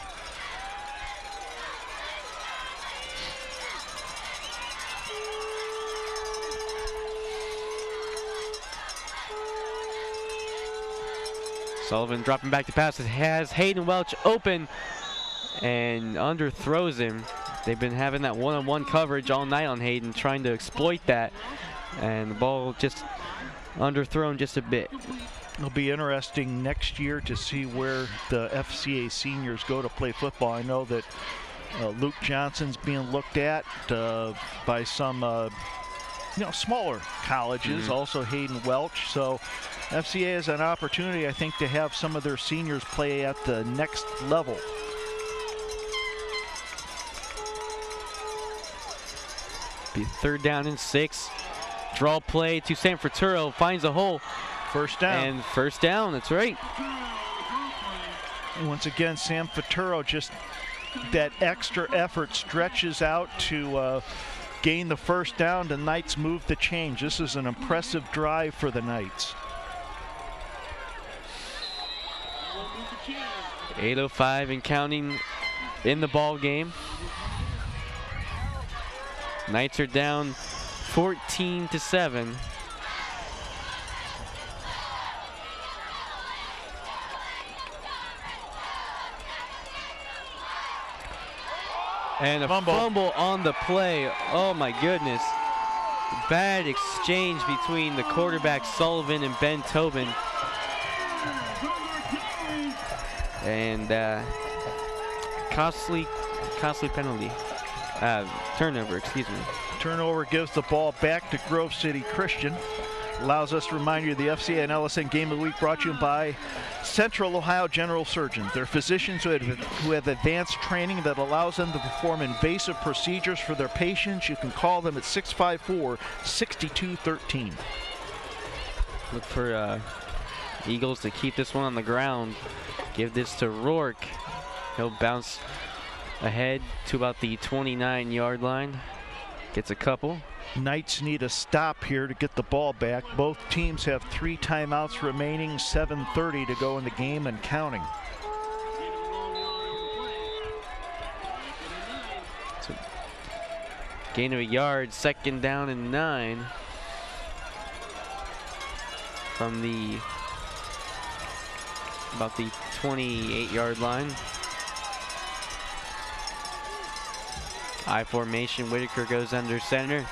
Sullivan dropping back to pass. It has Hayden Welch open and underthrows him. They've been having that one-on-one coverage all night on Hayden, trying to exploit that. And the ball just underthrown just a bit. It'll be interesting next year to see where the FCA seniors go to play football. I know that Luke Johnson's being looked at by some smaller colleges, also Hayden Welch. So FCA has an opportunity, I think, to have some of their seniors play at the next level. Be 3rd down and 6. Draw play to San Fraturo, finds a hole. 1st down. And 1st down, that's right. And once again, Sam Faturo, just that extra effort stretches out to gain the 1st down. The Knights move the change. This is an impressive drive for the Knights. 8:05 and counting in the ball game. Knights are down 14-7. And a fumble on the play. Oh my goodness. Bad exchange between the quarterback Sullivan and Ben Tobin. And costly penalty. Turnover, excuse me. Turnover gives the ball back to Grove City Christian. Allows us to remind you the FCA and LSN Game of the Week brought to you by Central Ohio General Surgeons. They're physicians who have advanced training that allows them to perform invasive procedures for their patients. You can call them at 654-6213. Look for Eagles to keep this one on the ground. Give this to Rourke. He'll bounce ahead to about the 29-yard line. Gets a couple. Knights need a stop here to get the ball back. Both teams have 3 timeouts remaining, 7:30 to go in the game and counting. So, gain of a yard, 2nd down and 9 from about the 28-yard line. I formation, Whitaker goes under center.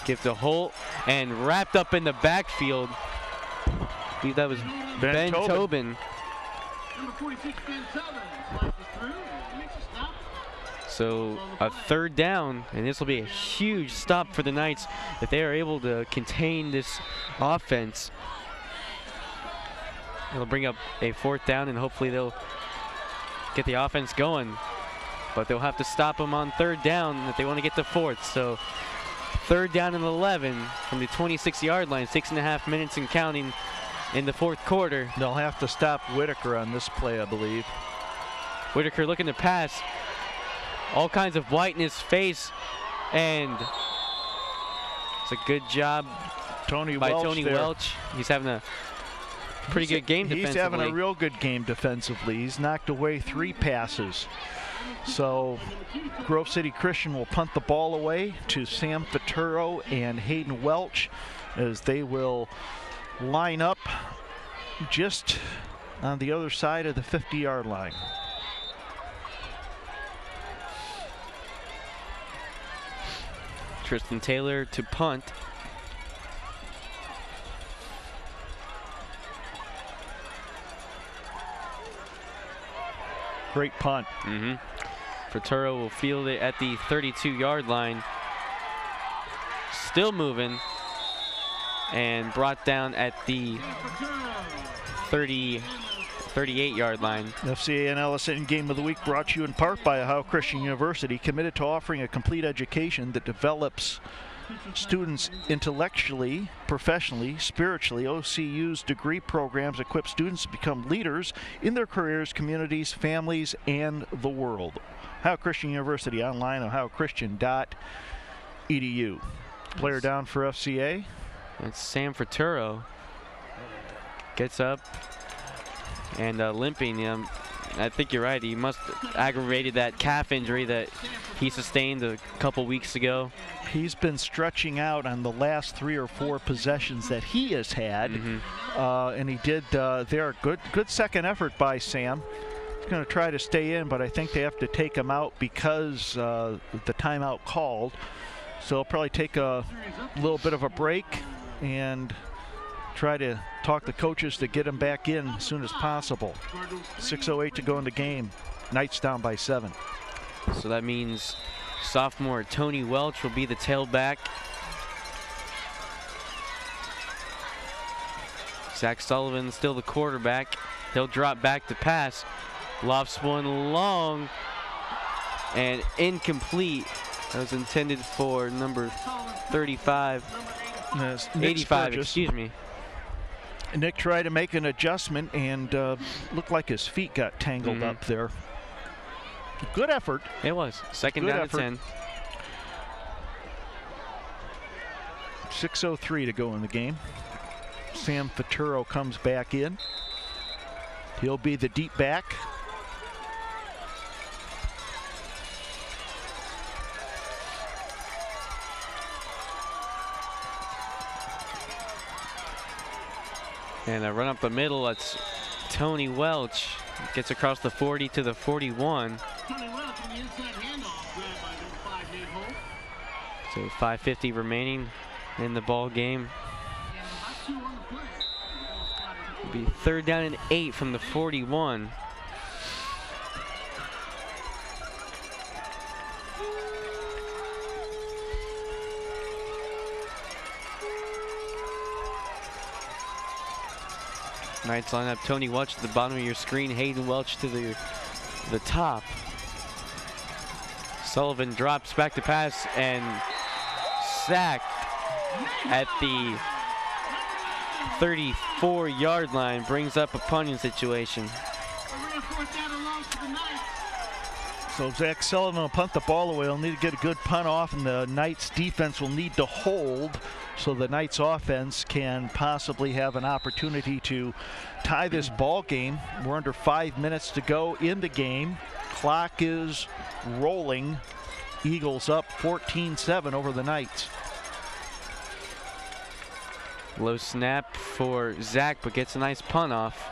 Give to Holt, and wrapped up in the backfield. I believe that was Ben Tobin. So a 3rd down, and this will be a huge stop for the Knights if they are able to contain this offense. It'll bring up a 4th down, and hopefully they'll get the offense going. But they'll have to stop them on 3rd down if they want to get to 4th. So 3rd down and 11 from the 26-yard line, 6.5 minutes and counting in the 4th quarter. They'll have to stop Whitaker on this play, I believe. Whitaker looking to pass. All kinds of white in his face, and it's a good job by Tony Welch. He's having a pretty good game defensively. He's having a real good game defensively. He's knocked away 3 passes. So Grove City Christian will punt the ball away to Sam Faturo and Hayden Welch, as they will line up just on the other side of the 50-yard line. Tristan Taylor to punt. Great punt. Fraturo will field it at the 32-yard line. Still moving. And brought down at the 38-yard line. FCA and LSN Game of the Week brought to you in part by Ohio Christian University, committed to offering a complete education that develops students intellectually, professionally, spiritually. OCU's degree programs equip students to become leaders in their careers, communities, families, and the world. Ohio Christian University online, ohiochristian.edu. Player down for FCA. It's Sam Fraturo. Gets up and limping. I think you're right. He must have aggravated that calf injury that he sustained a couple weeks ago. He's been stretching out on the last 3 or 4 possessions that he has had, and he did there. Good second effort by Sam. He's going to try to stay in, but I think they have to take him out because the timeout called. So he'll probably take a little bit of a break and try to talk the coaches to get him back in as soon as possible. 6:08 to go in the game. Knights down by 7. So that means sophomore Tony Welch will be the tailback. Zach Sullivan still the quarterback. He'll drop back to pass. Lofts one long and incomplete. That was intended for number 35. 85, excuse me. Nick tried to make an adjustment and looked like his feet got tangled up there. Good effort. It was. Second down to 10. 6:03 to go in the game. Sam Fraturo comes back in. He'll be the deep back. And a run up the middle, that's Tony Welch. Gets across the 40 to the 41. So 5:50 remaining in the ball game. It'll be 3rd down and 8 from the 41. Knights line up Tony Welch at the bottom of your screen, Hayden Welch to the top. Sullivan drops back to pass and sacked at the 34-yard line, brings up a punting situation. So Zach Sullivan will punt the ball away. He'll need to get a good punt off, and the Knights defense will need to hold so the Knights offense can possibly have an opportunity to tie this ball game. We're under 5 minutes to go in the game. Clock is rolling. Eagles up 14-7 over the Knights. Low snap for Zach, but gets a nice punt off.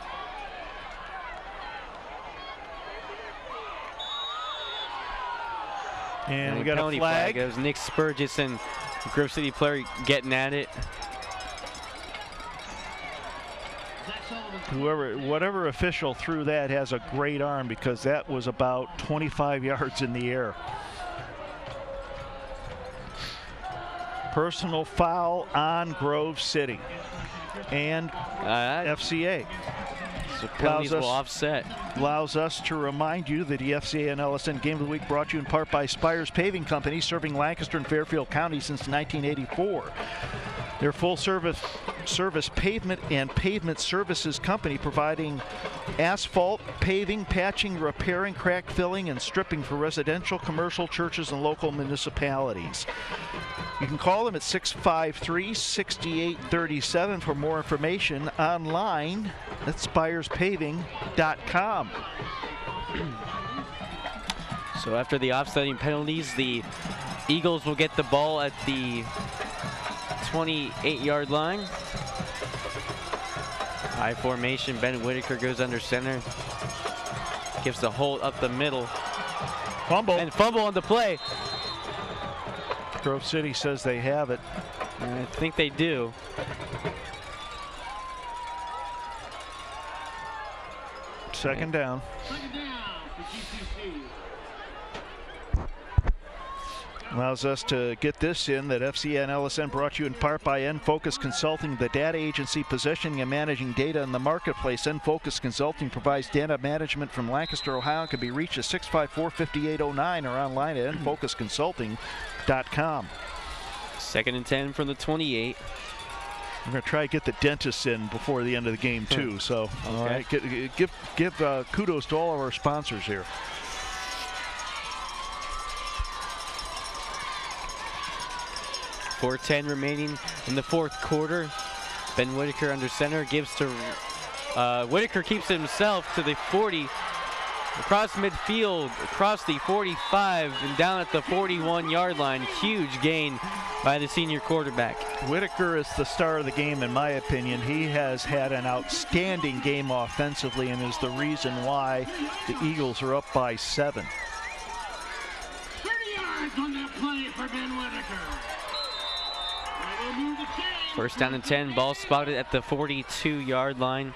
And we got a flag. It was Nick Spurgis and Grove City player getting at it. Whatever official threw that has a great arm, because that was about 25 yards in the air. Personal foul on Grove City and FCA. So penalties will offset. Allows us to remind you that the FCA and LSN Game of the Week brought to you in part by Spires Paving Company, serving Lancaster and Fairfield County since 1984. Their full-service pavement and pavement services company, providing asphalt, paving, patching, repairing, crack filling, and stripping for residential, commercial, churches, and local municipalities. You can call them at 653-6837 for more information online at spirespaving.com. So after the offsetting penalties, the Eagles will get the ball at the 28-yard line. High formation. Ben Whitaker goes under center. Gives the hold up the middle. Fumble. And fumble on the play. Grove City says they have it. I think they do. Second down. Allows us to get this in that FCA and LSN brought to you in part by N-Focus Consulting, the data agency positioning and managing data in the marketplace. N-Focus Consulting provides data management from Lancaster, Ohio, and can be reached at 654-5809 or online at nfocusconsulting.com. 2nd and 10 from the 28. We're going to try to get the dentists in before the end of the game, too. So, all right, give kudos to all of our sponsors here. 4:10 remaining in the 4th quarter. Ben Whitaker under center gives to Whitaker, keeps it himself to the 40, across midfield, across the 45, and down at the 41-yard line. Huge gain by the senior quarterback. Whitaker is the star of the game, in my opinion. He has had an outstanding game offensively and is the reason why the Eagles are up by 7. 30 yards on that play for Ben Whitaker. 1st down and 10, ball spotted at the 42-yard line.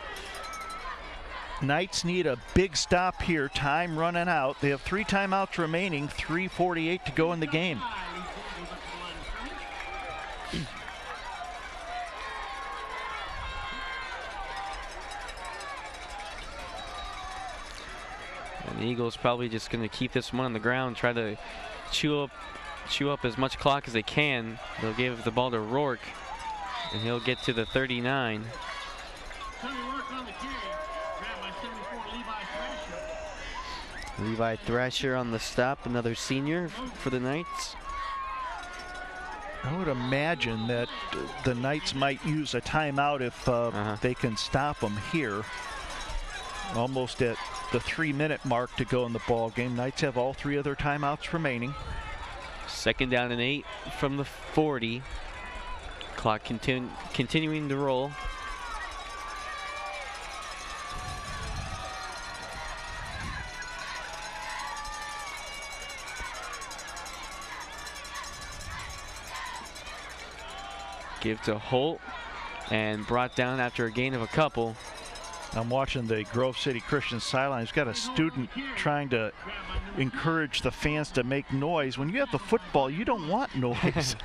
Knights need a big stop here. Time running out. They have 3 timeouts remaining, 3:48 to go in the game. And the Eagles probably just going to keep this one on the ground, try to chew up as much clock as they can. They'll give the ball to Rourke, and he'll get to the 39. Levi Thrasher on the stop, another senior for the Knights. I would imagine that the Knights might use a timeout if they can stop them here. Almost at the 3-minute mark to go in the ball game. Knights have all 3 of their timeouts remaining. 2nd down and 8 from the 40. Clock continuing to roll. Give to Holt, and brought down after a gain of a couple. I'm watching the Grove City Christian sideline. He's got a student trying to encourage the fans to make noise. When you have the football, you don't want noise.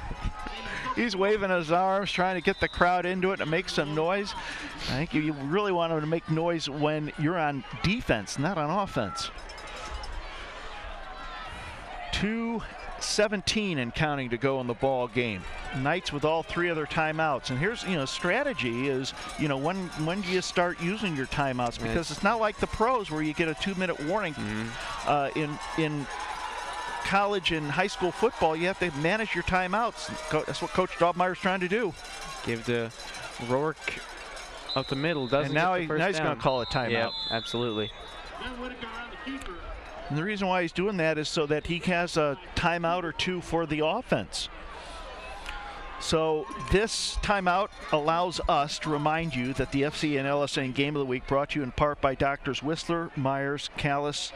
He's waving his arms, trying to get the crowd into it and make some noise. I think you really want him to make noise when you're on defense, not on offense. 2:17 and counting to go in the ball game. Knights with all 3 of their timeouts. And here's, strategy is, when do you start using your timeouts? Because it's not like the pros where you get a 2-minute warning. In college and high school football, you have to manage your timeouts. That's what Coach Daubmeyer's trying to do. Give to Rourke up the middle. Doesn't and now get the first he's down. going to call a timeout. Yeah, absolutely. And the reason why he's doing that is so that he has a timeout or 2 for the offense. So this timeout allows us to remind you that the FCA and LSN Game of the Week brought to you in part by Doctors Whistler, Myers, Callis,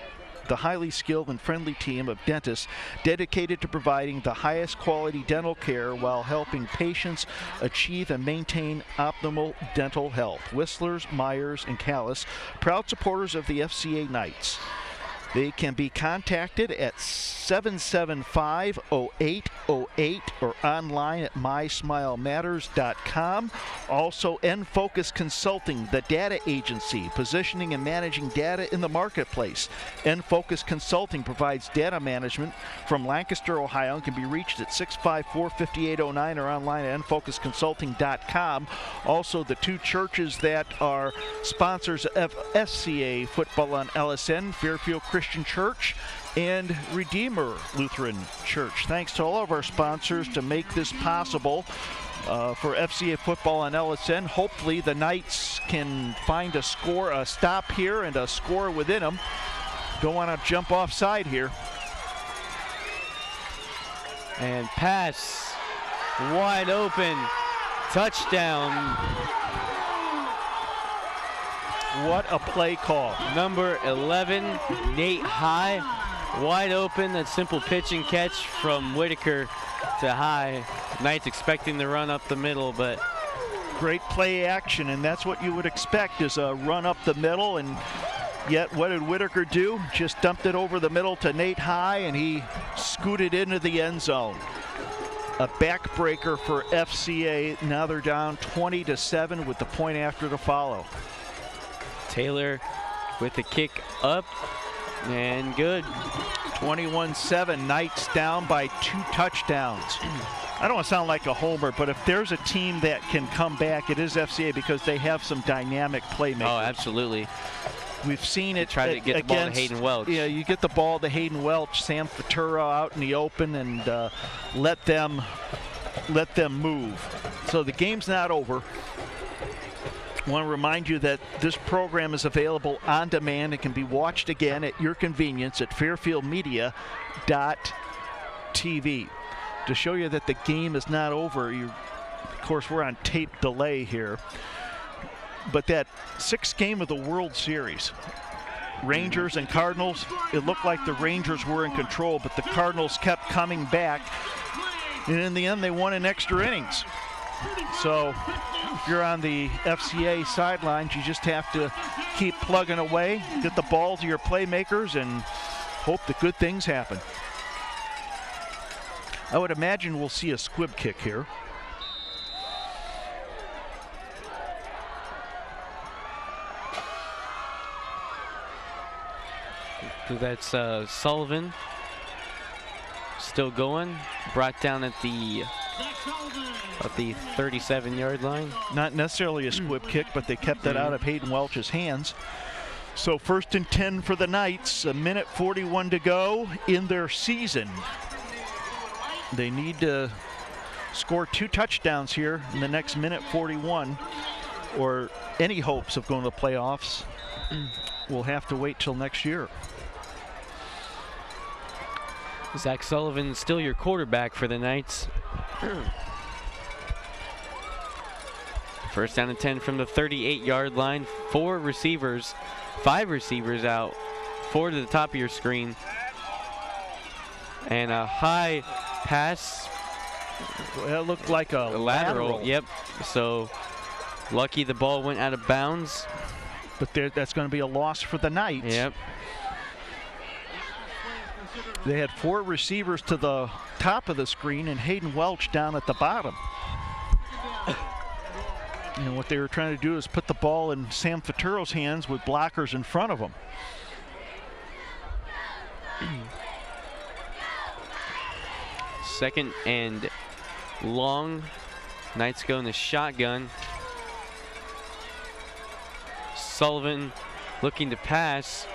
the highly skilled and friendly team of dentists dedicated to providing the highest quality dental care while helping patients achieve and maintain optimal dental health. Whistlers, Myers, and Callis, proud supporters of the FCA Knights. They can be contacted at 775-0808 or online at mysmilematters.com. Also, N-Focus Consulting, the data agency, positioning and managing data in the marketplace. N-Focus Consulting provides data management from Lancaster, Ohio, and can be reached at 654-5809 or online at nfocusconsulting.com. Also, the 2 churches that are sponsors of FCA football on LSN, Fairfield Christian Church and Redeemer Lutheran Church. Thanks to all of our sponsors to make this possible for FCA football on LSN. Hopefully the Knights can find a stop here and a score within them. Don't want to jump offside here. And pass wide open, touchdown. What a play call. Number 11, Nate High, wide open. A simple pitch and catch from Whitaker to High. Knights expecting the run up the middle, but great play action, and that's what you would expect is a run up the middle. And yet, what did Whitaker do? Just dumped it over the middle to Nate High, and he scooted into the end zone. A backbreaker for FCA. Now they're down 20-7 with the point after to follow. Taylor with the kick up and good. 21-7. Knights down by 2 touchdowns. I don't want to sound like a homer, but if there's a team that can come back, it is FCA because they have some dynamic playmakers. Oh, absolutely. We've seen it. Try to get the ball to Hayden Welch. Yeah, you get the ball to Hayden Welch, Sam Faturo out in the open, and let them move. So the game's not over. I want to remind you that this program is available on demand. It can be watched again at your convenience at fairfieldmedia.tv. To show you that the game is not over, of course, we're on tape delay here. But that 6th game of the World Series, Rangers and Cardinals, it looked like the Rangers were in control, but the Cardinals kept coming back. And in the end, they won in extra innings. So if you're on the FCA sidelines, you just have to keep plugging away, get the ball to your playmakers, and hope that good things happen. I would imagine we'll see a squib kick here. That's Sullivan. Still going. Brought down at the 37-yard line. Not necessarily a squib kick, but they kept that out of Hayden Welch's hands. So 1st and 10 for the Knights. 1:41 to go in their season. They need to score 2 touchdowns here in the next 1:41, or any hopes of going to the playoffs will have to wait till next year. Zach Sullivan still your quarterback for the Knights. 1st down and 10 from the 38-yard line. 5 receivers out. 4 to the top of your screen. And a high pass. Well, it looked like a lateral. Yep. So lucky the ball went out of bounds. But that's going to be a loss for the Knights. Yep. They had 4 receivers to the top of the screen and Hayden Welch down at the bottom. And what they were trying to do is put the ball in Sam Faturo's hands with blockers in front of him. Second and long. Knights go in the shotgun. Sullivan looking to pass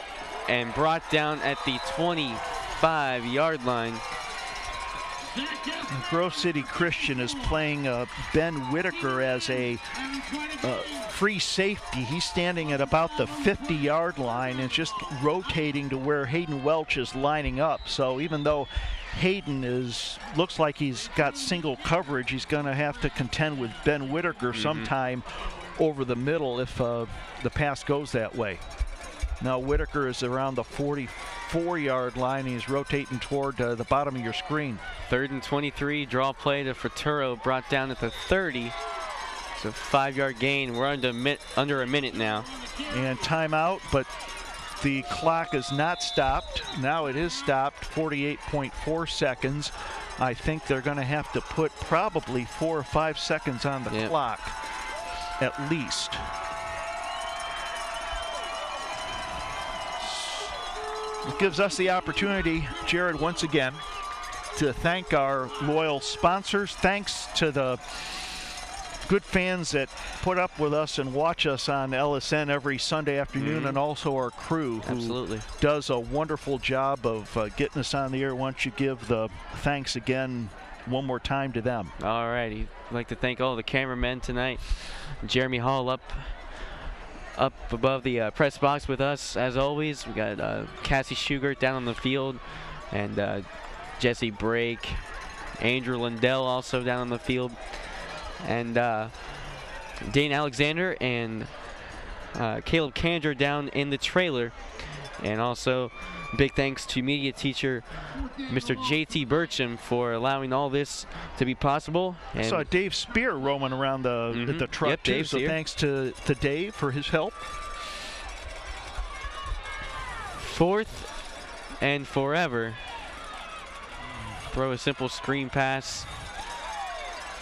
and brought down at the 25-yard line. Grove City Christian is playing Ben Whitaker as a free safety. He's standing at about the 50-yard line and just rotating to where Hayden Welch is lining up. So even though Hayden looks like he's got single coverage, he's going to have to contend with Ben Whitaker sometime over the middle if the pass goes that way. Now Whitaker is around the 44-yard line. He's rotating toward the bottom of your screen. 3rd and 23, draw play to Fraturo, brought down at the 30. It's a 5-yard gain. We're under a minute now. And timeout, but the clock is not stopped. Now it is stopped, 48.4 seconds. I think they're going to have to put probably 4 or 5 seconds on the clock, at least. It gives us the opportunity, Jared, once again, to thank our loyal sponsors. Thanks to the good fans that put up with us and watch us on LSN every Sunday afternoon, and also our crew who does a wonderful job of getting us on the air. Why don't you give the thanks again one more time to them. All righty. I'd like to thank all the cameramen tonight. Jeremy Hall up above the press box with us, as always. We got Cassie Schugert down on the field, and Jesse Brake, Andrew Lindell also down on the field, and Dane Alexander and Caleb Kander down in the trailer. And also, big thanks to media teacher Mr. J.T. Burcham for allowing all this to be possible. I saw Dave Spear roaming around the truck, Yep, too, Dave so Spear. thanks to Dave for his help. 4th and forever. Throw a simple screen pass.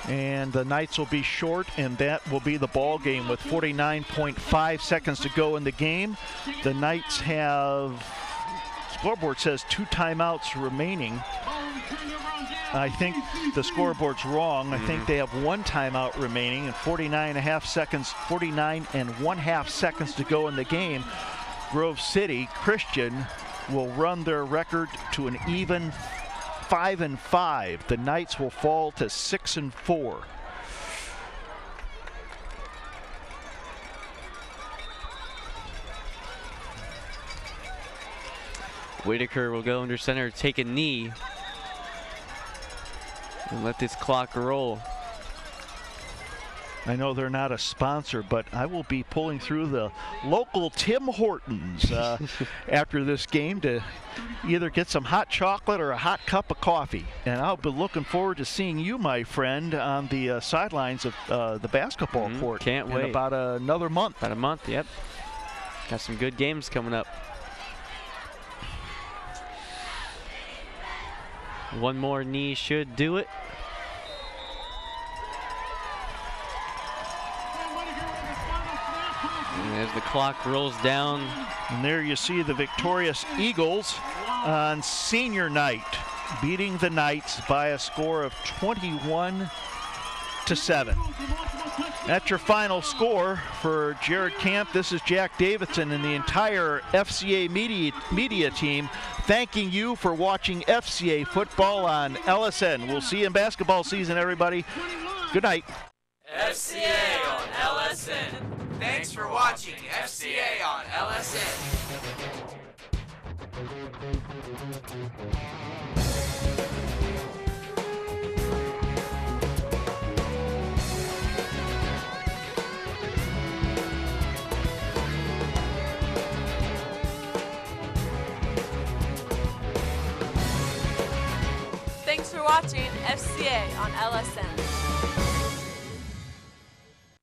And the Knights will be short, and that will be the ball game with 49.5 seconds to go in the game. The Knights have, scoreboard says 2 timeouts remaining. I think the scoreboard's wrong. I think they have 1 timeout remaining and 49 and one half seconds to go in the game. Grove City Christian will run their record to an even 5-5. The Knights will fall to 6-4. Whitaker will go under center, take a knee, and let this clock roll. I know they're not a sponsor, but I will be pulling through the local Tim Hortons after this game to either get some hot chocolate or a hot cup of coffee. And I'll be looking forward to seeing you, my friend, on the sidelines of the basketball court. Can't wait. In about another month. About a month, yep. Got some good games coming up. One more knee should do it. And as the clock rolls down. And there you see the victorious Eagles on senior night, beating the Knights by a score of 21-7. That's your final score for Jared Camp. This is Jack Davidson and the entire FCA media team thanking you for watching FCA football on LSN. We'll see you in basketball season, everybody. Good night. FCA on LSN. Thanks for watching FCA on LSN. Thanks for watching FCA on LSN.